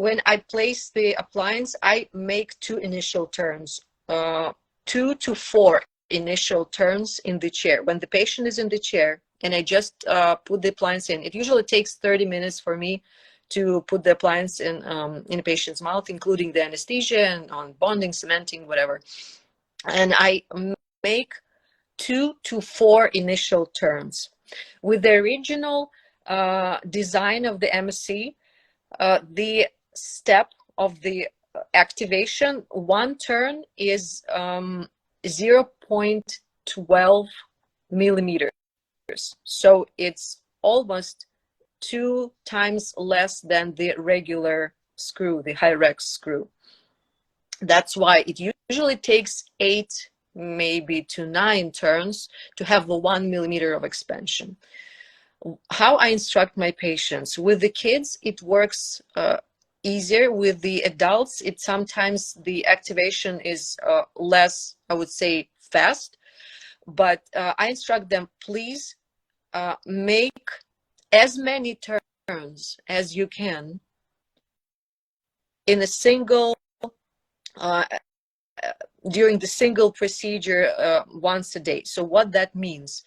when I place the appliance, I make 2 initial turns, 2 to 4 initial turns in the chair. When the patient is in the chair, and I just put the appliance in. It usually takes 30 minutes for me to put the appliance in a patient's mouth, including the anesthesia and on bonding, cementing, whatever. And I make 2 to 4 initial turns. With the original design of the MSE, the step of the activation, 1 turn is 0.12 millimeters. So it's almost 2 times less than the regular screw, the Hyrex screw. That's why it usually takes 8, maybe to 9 turns to have the 1 millimeter of expansion. How I instruct my patients: with the kids, it works easier. With the adults, it sometimes the activation is less, I would say, fast. But I instruct them, please make as many turns as you can in a single, during the single procedure once a day. So what that means,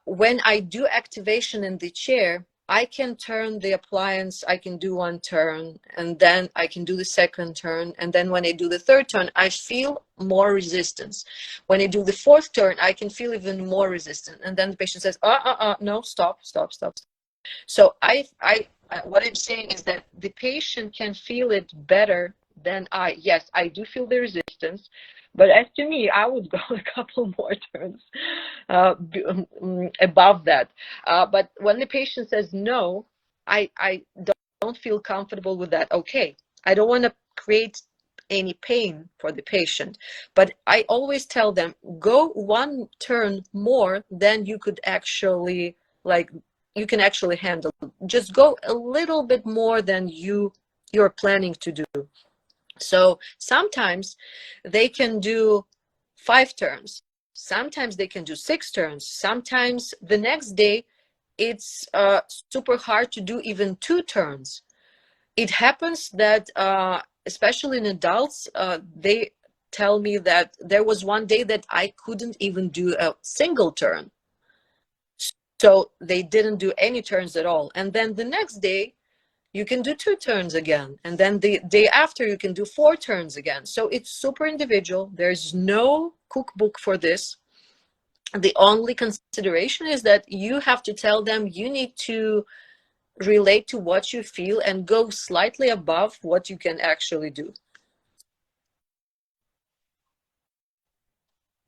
when I do activation in the chair, I can turn the appliance, I can do 1 turn, and then I can do the 2nd turn. And then when I do the 3rd turn, I feel more resistance. When I do the 4th turn, I can feel even more resistance. And then the patient says, no, stop. So what I'm saying is that the patient can feel it better than I. Yes, I do feel the resistance. But as to me, I would go a couple more turns above that. But when the patient says no, I don't feel comfortable with that. Okay, I don't want to create any pain for the patient, but I always tell them, go 1 turn more than you could actually, you can actually handle. Just go a little bit more than you're planning to do. So sometimes they can do 5 turns, sometimes they can do 6 turns, sometimes the next day it's super hard to do even 2 turns. It happens that, especially in adults, they tell me that there was one day that I couldn't even do a single turn. So they didn't do any turns at all. And then the next day, you can do 2 turns again. And then the day after, you can do 4 turns again. So it's super individual. There's no cookbook for this. The only consideration is that you have to tell them you need to relate to what you feel and go slightly above what you can actually do.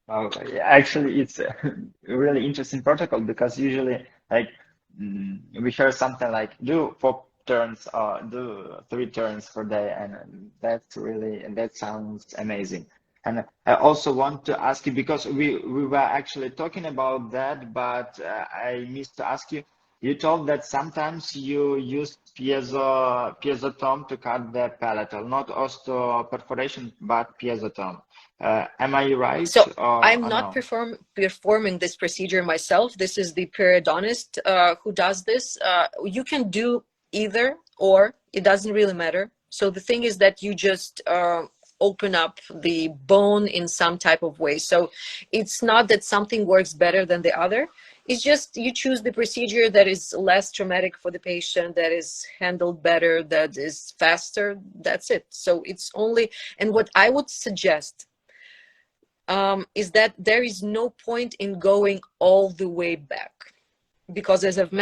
Okay, actually, it's a really interesting protocol, because usually, like, we hear something like do 4 turns or do 3 turns per day, and that sounds amazing. And I also want to ask you, because we were actually talking about that, but I missed to ask you. You told that sometimes you use piezotome to cut the palatal, not osteoperforation, but piezotome. Am I right? So I'm or not no? performing this procedure myself. This is the periodontist who does this. You can do either or, it doesn't really matter. So the thing is that you just open up the bone in some type of way. So it's not that something works better than the other. It's just you choose the procedure that is less traumatic for the patient, that is handled better, that is faster. That's it. So it's only, and what I would suggest is that there is no point in going all the way back, because as I've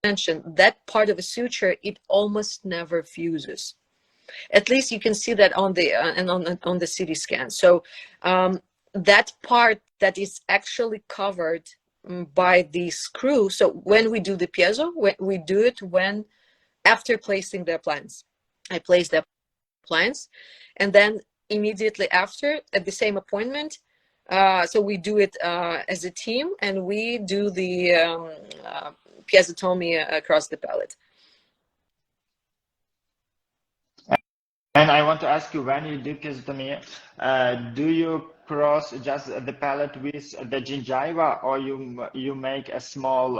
mentioned, that part of a suture, it almost never fuses. At least you can see that on the on the CT scan. So that part that is actually covered by the screw. So when we do the piezo, we do it after placing the appliance. I place the appliance, and then immediately after at the same appointment. So we do it as a team, and we do the piezotomy across the palate. And I want to ask you, when you do piezotomy, do you cross just the palate with the gingiva, or you make a small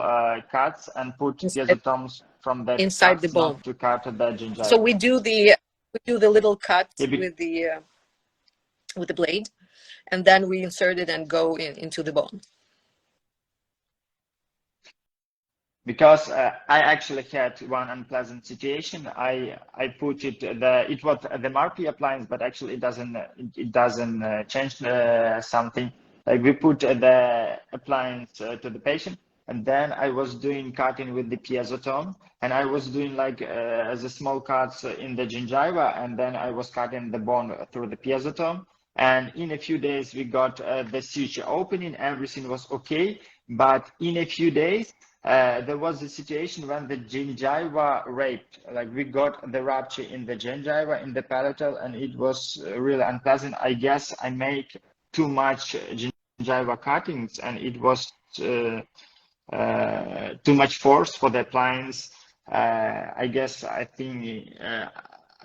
cuts and put piezotomes from that inside cuts the bone not to cut the gingiva? So we do the little cut Yeah, with the blade, and then we insert it and go into the bone. Because I actually had one unpleasant situation. I put it it was the Marpi appliance, but actually it doesn't change something. Like we put the appliance to the patient, and then I was doing cutting with the piezotome, and I was doing like the small cuts in the gingiva, and then I was cutting the bone through the piezotome. And in a few days we got the suture opening, everything was okay. But in a few days there was a situation when the gingiva raped, like we got the rupture in the gingiva, in the palatal, and it was really unpleasant. I guess I make too much gingiva cuttings, and it was too much force for the appliance. I think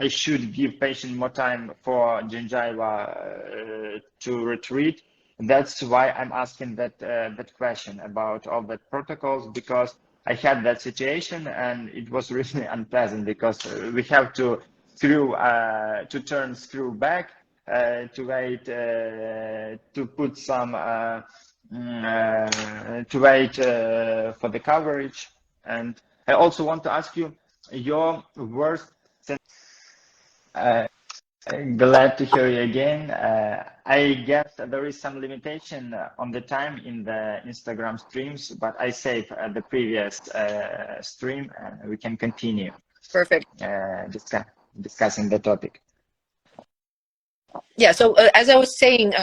I should give patient more time for gingiva to retreat. That's why I'm asking that question about all the protocols, because I had that situation and it was really unpleasant, because we have to turn screw back, to wait to put some to wait for the coverage. And I also want to ask you your worst. Glad to hear you again. I guess there is some limitation on the time in the Instagram streams, but I save the previous stream and we can continue. Perfect. Discussing the topic. Yeah, so as I was saying,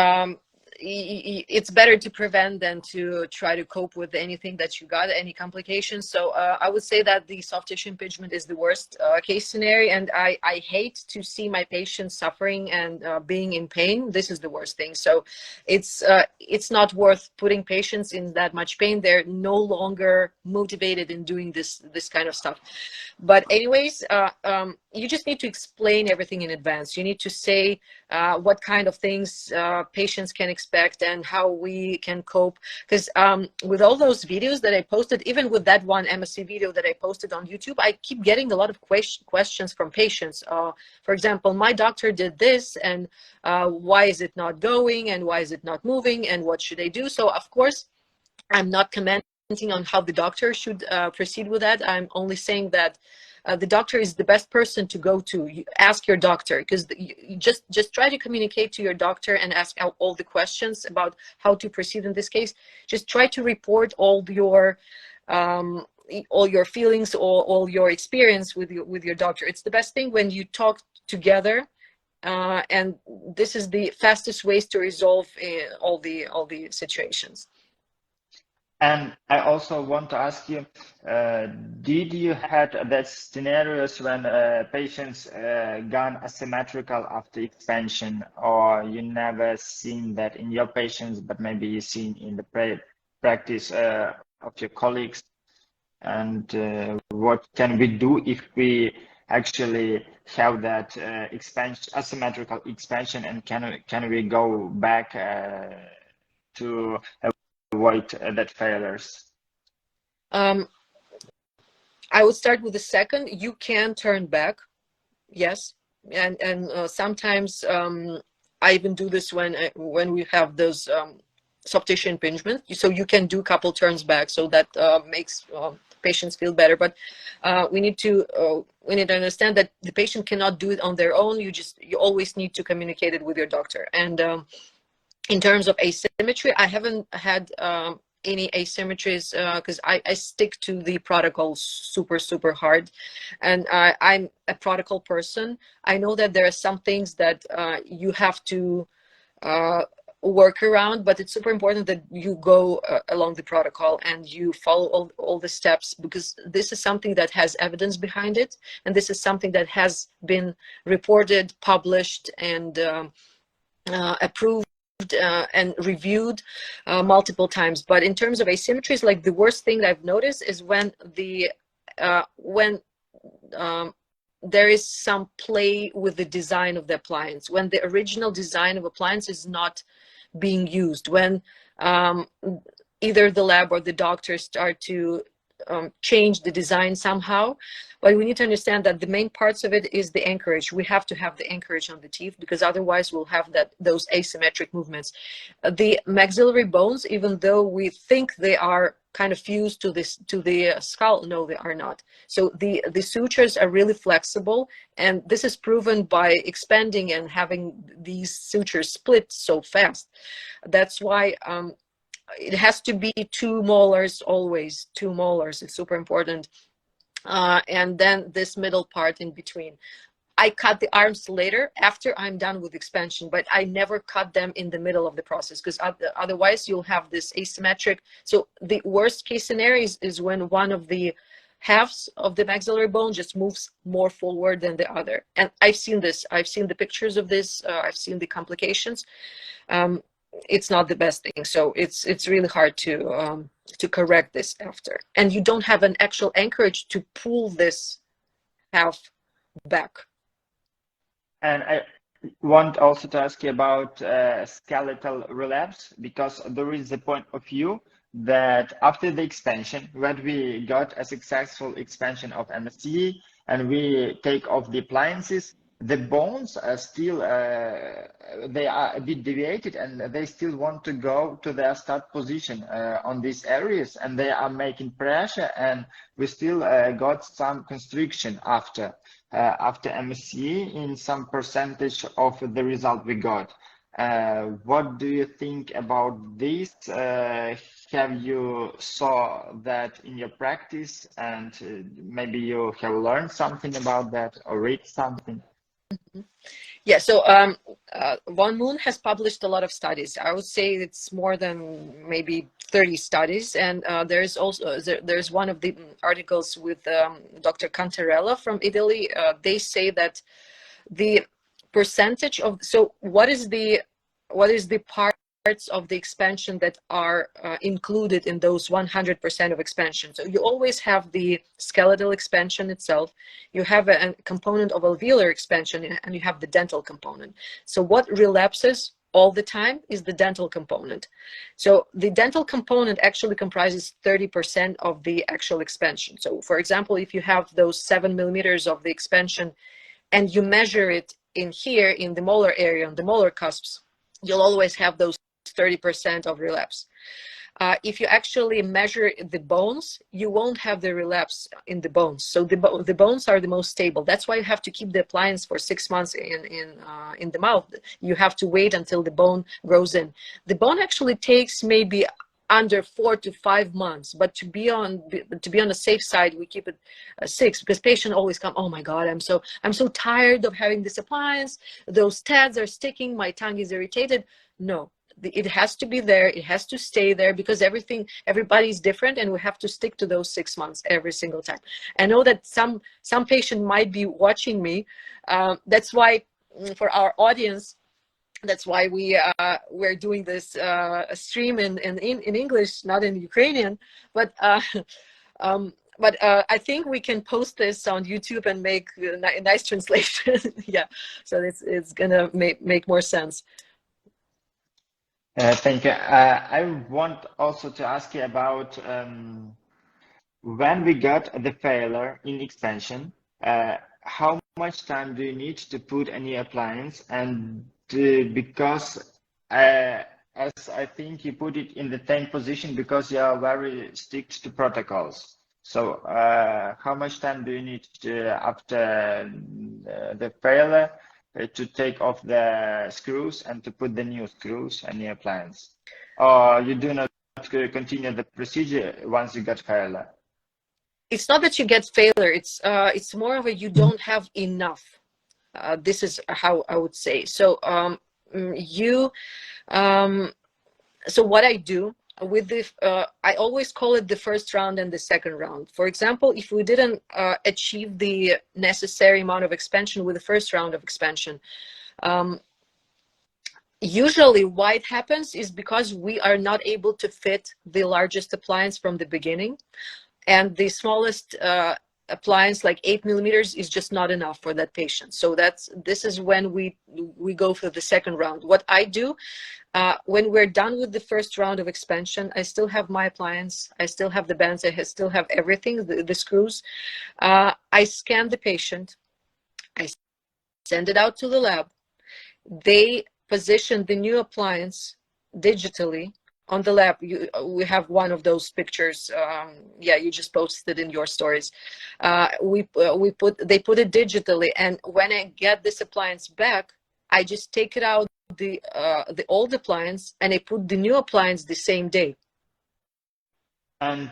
it's better to prevent than to try to cope with anything that you got, any complications. So I would say that the soft tissue impingement is the worst case scenario, and I hate to see my patients suffering and being in pain. This is the worst thing. So it's not worth putting patients in that much pain. They're no longer motivated in doing this kind of stuff. But anyways, you just need to explain everything in advance. You need to say what kind of things patients can expect and how we can cope. Because with all those videos that I posted, even with that one MSE video that I posted on YouTube, I keep getting a lot of questions from patients. For example, my doctor did this, and why is it not going, and why is it not moving, and what should I do? So of course, I'm not commenting on how the doctor should proceed with that. I'm only saying that the doctor is the best person to go to. You ask your doctor, because you just try to communicate to your doctor and ask out all the questions about how to proceed in this case. Just try to report all your feelings, all your experience with your doctor. It's the best thing when you talk together, and this is the fastest ways to resolve all the situations. And I also want to ask you, did you had that scenarios when patients gone asymmetrical after expansion, or you never seen that in your patients, but maybe you seen in the practice of your colleagues? And what can we do if we actually have that asymmetrical expansion, and can we go back to avoid that failures? I would start with the second. You can turn back, yes, and sometimes I even do this when we have those soft tissue impingement. So you can do a couple turns back, so that makes patients feel better. But we need to understand that the patient cannot do it on their own. You always need to communicate it with your doctor. And in terms of asymmetry, I haven't had any asymmetries because I stick to the protocol super hard, and I'm a protocol person. I know that there are some things that you have to work around, but it's super important that you go along the protocol and you follow all the steps, because this is something that has evidence behind it, and this is something that has been reported, published, and approved and reviewed multiple times. But in terms of asymmetries, like the worst thing that I've noticed is when there is some play with the design of the appliance, when the original design of appliance is not being used, when either the lab or the doctor start to change the design somehow. But we need to understand that the main parts of it is the anchorage. We have to have the anchorage on the teeth, because otherwise we'll have those asymmetric movements. The maxillary bones, even though we think they are kind of fused to the skull, no, they are not. So the sutures are really flexible, and this is proven by expanding and having these sutures split so fast. That's why it has to be 2 molars, always 2 molars. It's super important. And then this middle part in between. I cut the arms later after I'm done with expansion, but I never cut them in the middle of the process, because otherwise you'll have this asymmetric. So the worst case scenario is when one of the halves of the maxillary bone just moves more forward than the other. And I've seen this. I've seen the pictures of this. I've seen the complications. It's not the best thing. So it's really hard to correct this after. And you don't have an actual anchorage to pull this half back. And I want also to ask you about skeletal relapse, because there is a point of view that after the expansion, when we got a successful expansion of MSE and we take off the appliances, the bones are still, they are a bit deviated, and they still want to go to their start position on these areas, and they are making pressure, and we still got some constriction after MSE in some percentage of the result we got. What do you think about this? Have you saw that in your practice, and maybe you have learned something about that or read something? Yeah, so Von Moon has published a lot of studies. I would say it's more than maybe 30 studies, and there's also there's one of the articles with Dr. Cantarella from Italy. They say that the percentage of, so what is the parts of the expansion that are included in those 100% of expansion? So you always have the skeletal expansion itself, you have a component of alveolar expansion, and you have the dental component. So what relapses all the time is the dental component. So the dental component actually comprises 30% of the actual expansion. So for example, if you have those 7 millimeters of the expansion and you measure it in here in the molar area, on the molar cusps, you'll always have those 30% of relapse. If you actually measure the bones, you won't have the relapse in the bones. So the bones are the most stable. That's why you have to keep the appliance for 6 months in the mouth. You have to wait until the bone grows in. The bone actually takes maybe under 4 to 5 months, but to be on the safe side, we keep it 6, because patient always come, oh my God, I'm so tired of having this appliance. Those tabs are sticking. My tongue is irritated. No. It has to be there. It has to stay there, because everybody's different, and we have to stick to those 6 months every single time. I know that some patient might be watching me. That's why, for our audience, that's why we're doing this stream in English, not in Ukrainian. But I think we can post this on YouTube and make a nice translation. Yeah, so it's gonna make more sense. Thank you. I want also to ask you about when we got the failure in expansion, how much time do you need to put any appliance? And because as I think you put it in the 10 position, because you are very strict to protocols. So how much time do you need after the failure to take off the screws and to put the new screws and new appliance? Or you do not continue the procedure once you get failure? It's not that you get failure. It's more of a you don't have enough. This is how I would say. So So what I do with the, I always call it the first round and the second round. For example, if we didn't achieve the necessary amount of expansion with the first round of expansion, usually why it happens is because we are not able to fit the largest appliance from the beginning, and the smallest appliance, like 8 millimeters, is just not enough for that patient. So this is when we go for the second round. What I do, when we're done with the first round of expansion, I still have my appliance, I still have the bands, I still have everything, the screws. I scan the patient, I send it out to the lab. They position the new appliance digitally on the lab. We have one of those pictures. Yeah, you just posted in your stories. They put it digitally, and when I get this appliance back, I just take it out the old appliance and I put the new appliance the same day. And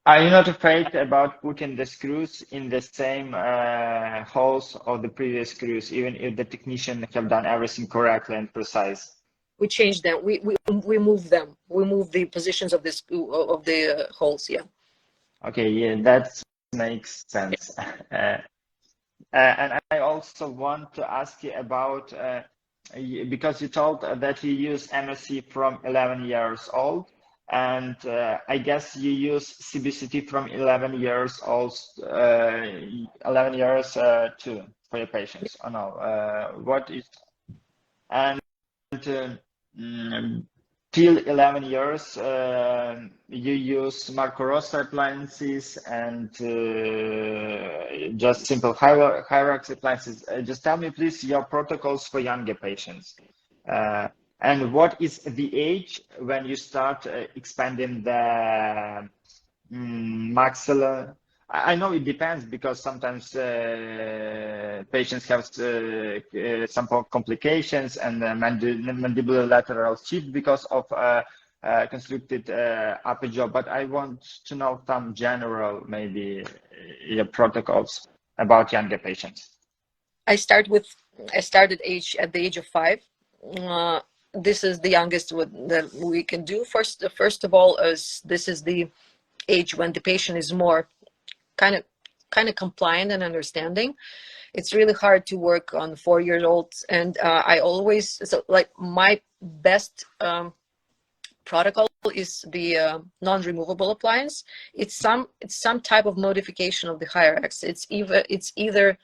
are you not afraid about putting the screws in the same holes of the previous screws, even if the technician have done everything correctly and precise? We change them. We move them. We move the positions of the holes. Yeah. Okay. Yeah, that makes sense. And I also want to ask you about, because you told that you use MSE from 11 years old, and I guess you use CBCT from 11 years old, 11 years too, for your patients. Oh no, what is, and till 11 years, you use Marco Rossi appliances and just simple hierarchy appliances. Just tell me, please, your protocols for younger patients. And what is the age when you start expanding the maxilla? I know it depends, because sometimes patients have some complications and mandibular lateral shift because of constricted upper jaw. But I want to know some general, maybe, your protocols about younger patients. I started at the age of 5. This is the youngest that we can do. First of all, this is the age when the patient is more kind of compliant and understanding. It's really hard to work on 4-year-olds, and I always, so like my best protocol is the non-removable appliance. It's some type of modification of the Hyrax. It's either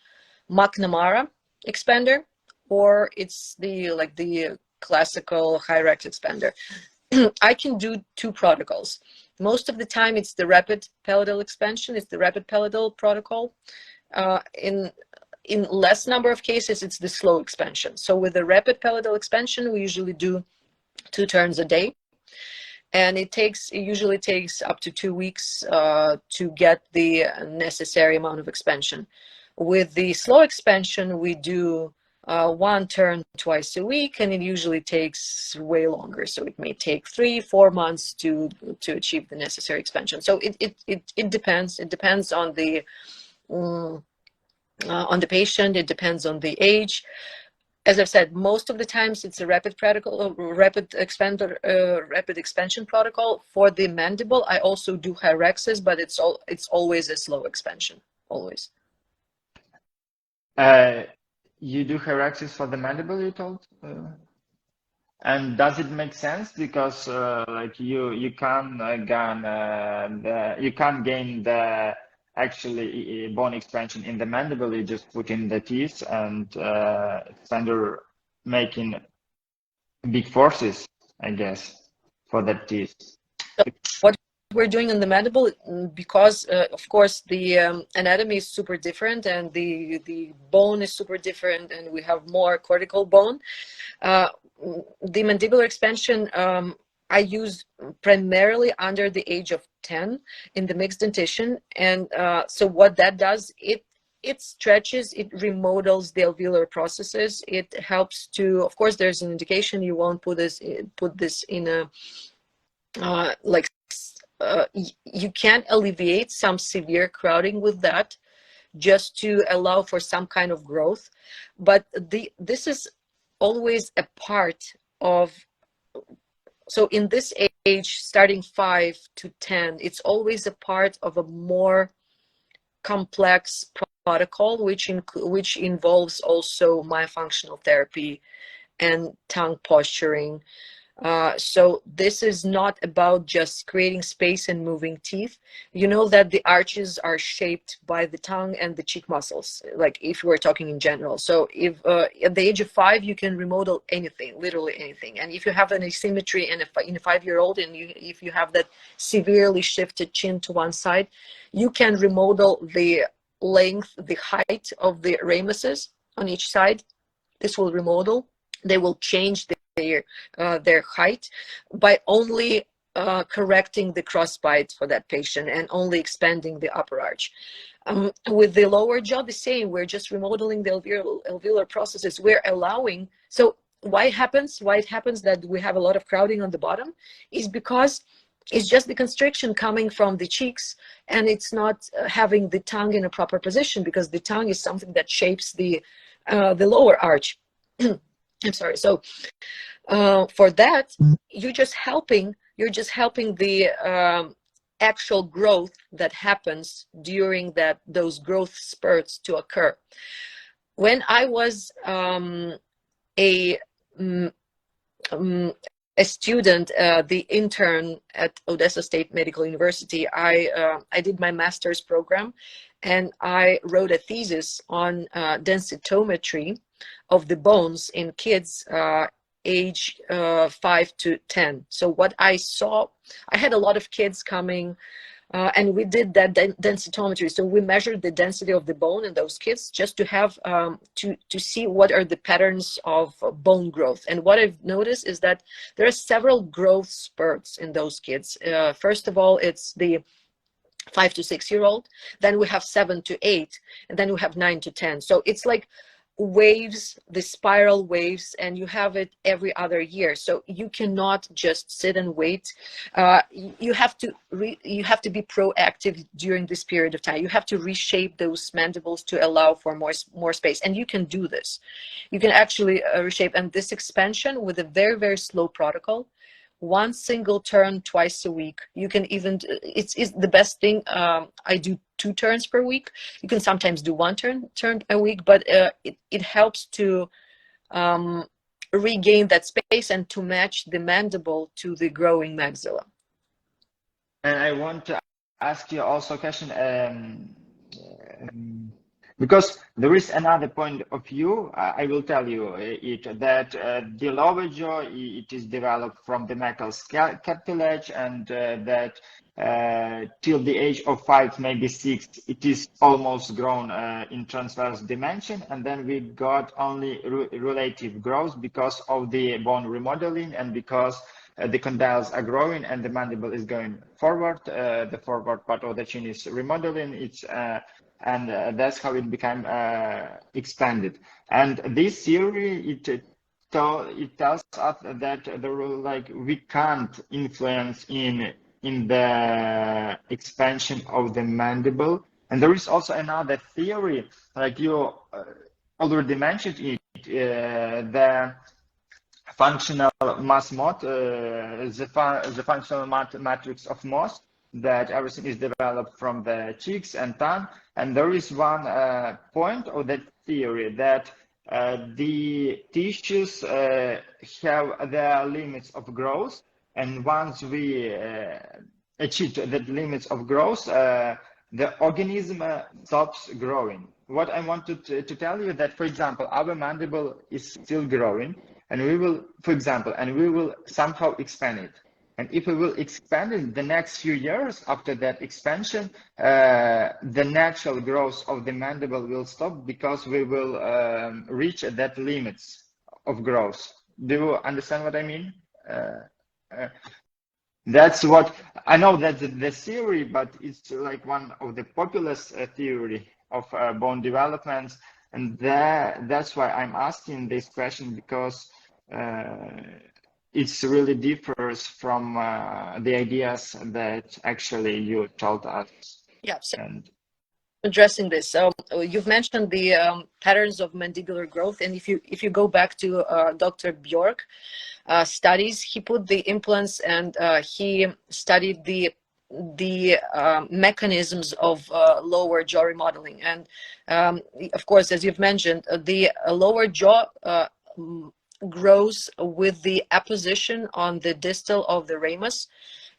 McNamara expander, or it's the classical Hyrax expander. I can do 2 protocols. Most of the time, it's the rapid palatal expansion. It's the rapid palatal protocol. In less number of cases, it's the slow expansion. So with the rapid palatal expansion, we usually do 2 turns a day, and it usually takes up to 2 weeks to get the necessary amount of expansion. With the slow expansion, we do 1 turn twice a week, and it usually takes way longer. So it may take 3-4 months to achieve the necessary expansion. So it depends. It depends on the patient. It depends on the age. As I've said, most of the times it's a rapid protocol, rapid expansion protocol. For the mandible, I also do Hyraxes, but it's always a slow expansion, always. You do Hyraxes for the mandible, you told? And does it make sense? Because like you can't gain the actually bone expansion in the mandible. You just put in the teeth, and expander making big forces, I guess, for that teeth. So what we're doing in the mandible, because of course the anatomy is super different, and the bone is super different, and we have more cortical bone. The mandibular expansion I use primarily under the age of 10 in the mixed dentition, and so what that does, it stretches, it remodels the alveolar processes. It helps to, of course, there's an indication you won't put this in a you can't alleviate some severe crowding with that, just to allow for some kind of growth. But this is always a part of, so in this age, starting 5 to 10, it's always a part of a more complex protocol, which involves also myofunctional therapy and tongue posturing. So this is not about just creating space and moving teeth. You know that the arches are shaped by the tongue and the cheek muscles, like if we're talking in general. So if at the age of 5, you can remodel anything, literally anything. And if you have an asymmetry in a 5-year-old, and if you have that severely shifted chin to one side, you can remodel the length, the height of the ramuses on each side. This will remodel. They will change their height by only correcting the crossbite for that patient and only expanding the upper arch. With the lower jaw, the same. We're just remodeling the alveolar processes. We're allowing. So why it happens that we have a lot of crowding on the bottom is because it's just the constriction coming from the cheeks, and it's not having the tongue in a proper position, because the tongue is something that shapes the lower arch. I'm sorry. So for that, you're just helping the actual growth that happens during those growth spurts to occur. When I was a student, the intern at Odessa State Medical University, I did my master's program, and I wrote a thesis on densitometry of the bones in kids age 5 to 10. So what I saw, I had a lot of kids coming, and we did that densitometry. So we measured the density of the bone in those kids just to have to see what are the patterns of bone growth. And what I've noticed is that there are several growth spurts in those kids. First of all, it's the 5 to 6-year-old. Then we have 7 to 8, and then we have 9 to 10. So it's like waves, the spiral waves, and you have it every other year. So you cannot just sit and wait. You have to be proactive during this period of time. You have to reshape those mandibles to allow for more space, and you can do this. You can actually reshape, and this expansion with a very, very slow protocol, one single turn twice a week. You can even, it's the best thing. I do 2 turns per week. You can sometimes do 1 turn a week, but it helps to regain that space and to match the mandible to the growing maxilla. And I want to ask you also a question, because there is another point of view. I will tell you that the lower jaw, it is developed from the metal cartilage, and that till the age of 5, maybe 6, it is almost grown in transverse dimension, and then we got only relative growth because of the bone remodeling, and because the condyles are growing and the mandible is going forward. The forward part of the chin is remodeling. And that's how it became expanded. And this theory, it tells us that we can't influence in the expansion of the mandible. And there is also another theory, like you already mentioned it, the functional mass mod, the functional matrix of Moss, that everything is developed from the cheeks and tongue. And there is one point of that theory that the tissues have their limits of growth, and once we achieve the limits of growth, the organism stops growing. What I wanted to tell you that, for example, our mandible is still growing, and we will, for example, we will somehow expand it. And if we will expand in the next few years after that expansion, the natural growth of the mandible will stop, because we will reach that limits of growth. Do you understand what I mean? That's what I know. That's the theory, but it's like one of the popular theory of bone developments, and that's why I'm asking this question, because it really differs from the ideas that actually you told us. Yeah. addressing this. So you've mentioned the patterns of mandibular growth, and if you go back to Dr. Bjork studies, he put the implants and he studied the mechanisms of lower jaw remodeling. And of course, as you've mentioned, the lower jaw grows with the apposition on the distal of the ramus,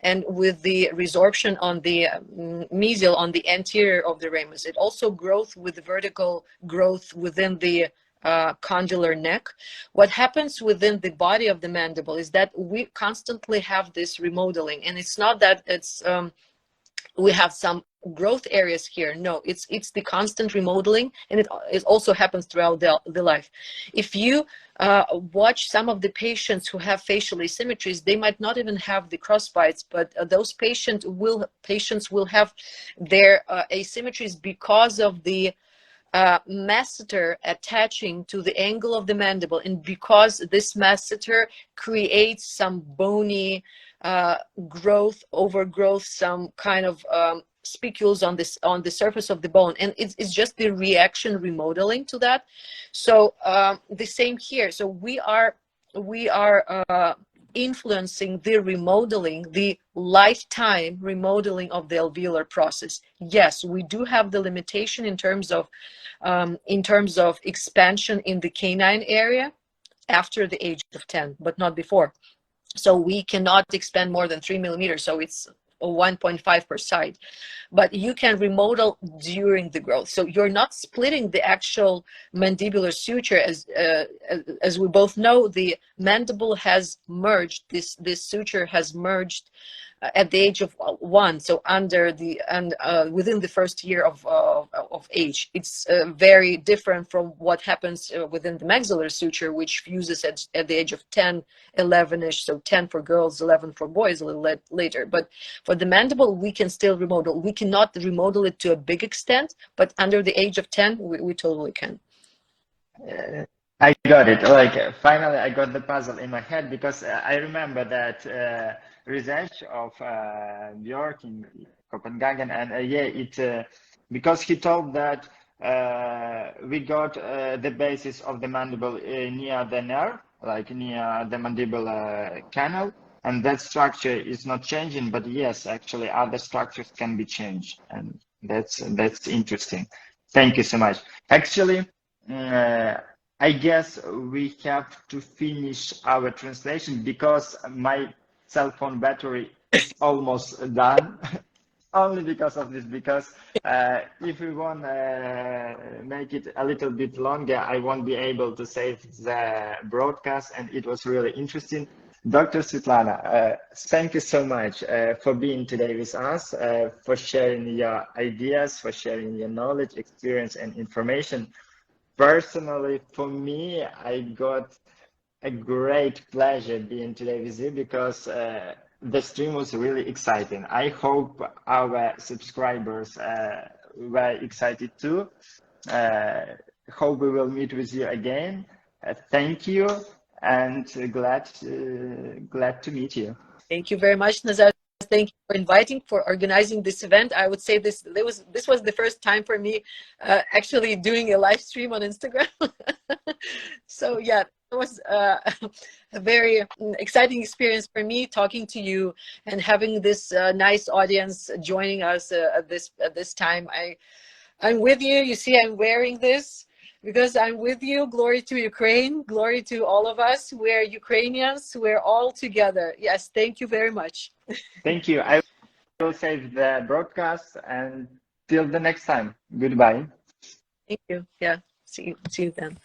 and with the resorption on the mesial, on the anterior of the ramus. It also grows with the vertical growth within the condylar neck. What happens within the body of the mandible is that we constantly have this remodeling, and it's not that it's we have some growth areas here. No, it's the constant remodeling, and it also happens throughout the life. If you watch some of the patients who have facial asymmetries, they might not even have the crossbites, but those patients will have their asymmetries because of the masseter attaching to the angle of the mandible, and because this masseter creates some bony growth, overgrowth, some kind of spicules on the surface of the bone, and it's just the reaction remodeling to that. So the same here. So we are influencing the remodeling, the lifetime remodeling of the alveolar process. Yes, we do have the limitation in terms of expansion in the canine area after the age of 10, but not before. So we cannot expand more than 3 millimeters. So it's 1.5 per side, but you can remodel during the growth. So you're not splitting the actual mandibular suture. As we both know, the mandible has merged. This suture has merged at the age of 1. So within the first year of age, it's very different from what happens within the maxillary suture, which fuses at the age of 10, 11ish. So 10 for girls, 11 for boys, a little later. But for the mandible, we can still remodel. We cannot remodel it to a big extent, but under the age of 10, we totally can. I got it. Like finally, I got the puzzle in my head, because I remember that research of Bjork in Copenhagen, and because he told that we got the basis of the mandible near the nerve, like near the mandibular canal, and that structure is not changing. But yes, actually, other structures can be changed, and that's interesting. Thank you so much. Actually. I guess we have to finish our translation, because my cell phone battery is almost done. Only because of this, because if we want to make it a little bit longer, I won't be able to save the broadcast, and it was really interesting. Dr. Svetlana, thank you so much for being today with us, for sharing your ideas, for sharing your knowledge, experience, and information. Personally, for me, I got a great pleasure being today with you, because the stream was really exciting. I hope our subscribers were excited too. Hope we will meet with you again. Thank you, and glad to meet you. Thank you very much, Nazar. Thank you for organizing this event. I would say this was the first time for me actually doing a live stream on Instagram. So yeah, it was a very exciting experience for me, talking to you and having this nice audience joining us at this time. I'm with you. You see, I'm wearing this because I'm with you. Glory to Ukraine. Glory to all of us. We're Ukrainians. We're all together. Yes, thank you very much. Thank you. I will save the broadcast, and till the next time. Goodbye. Thank you. Yeah. See you then.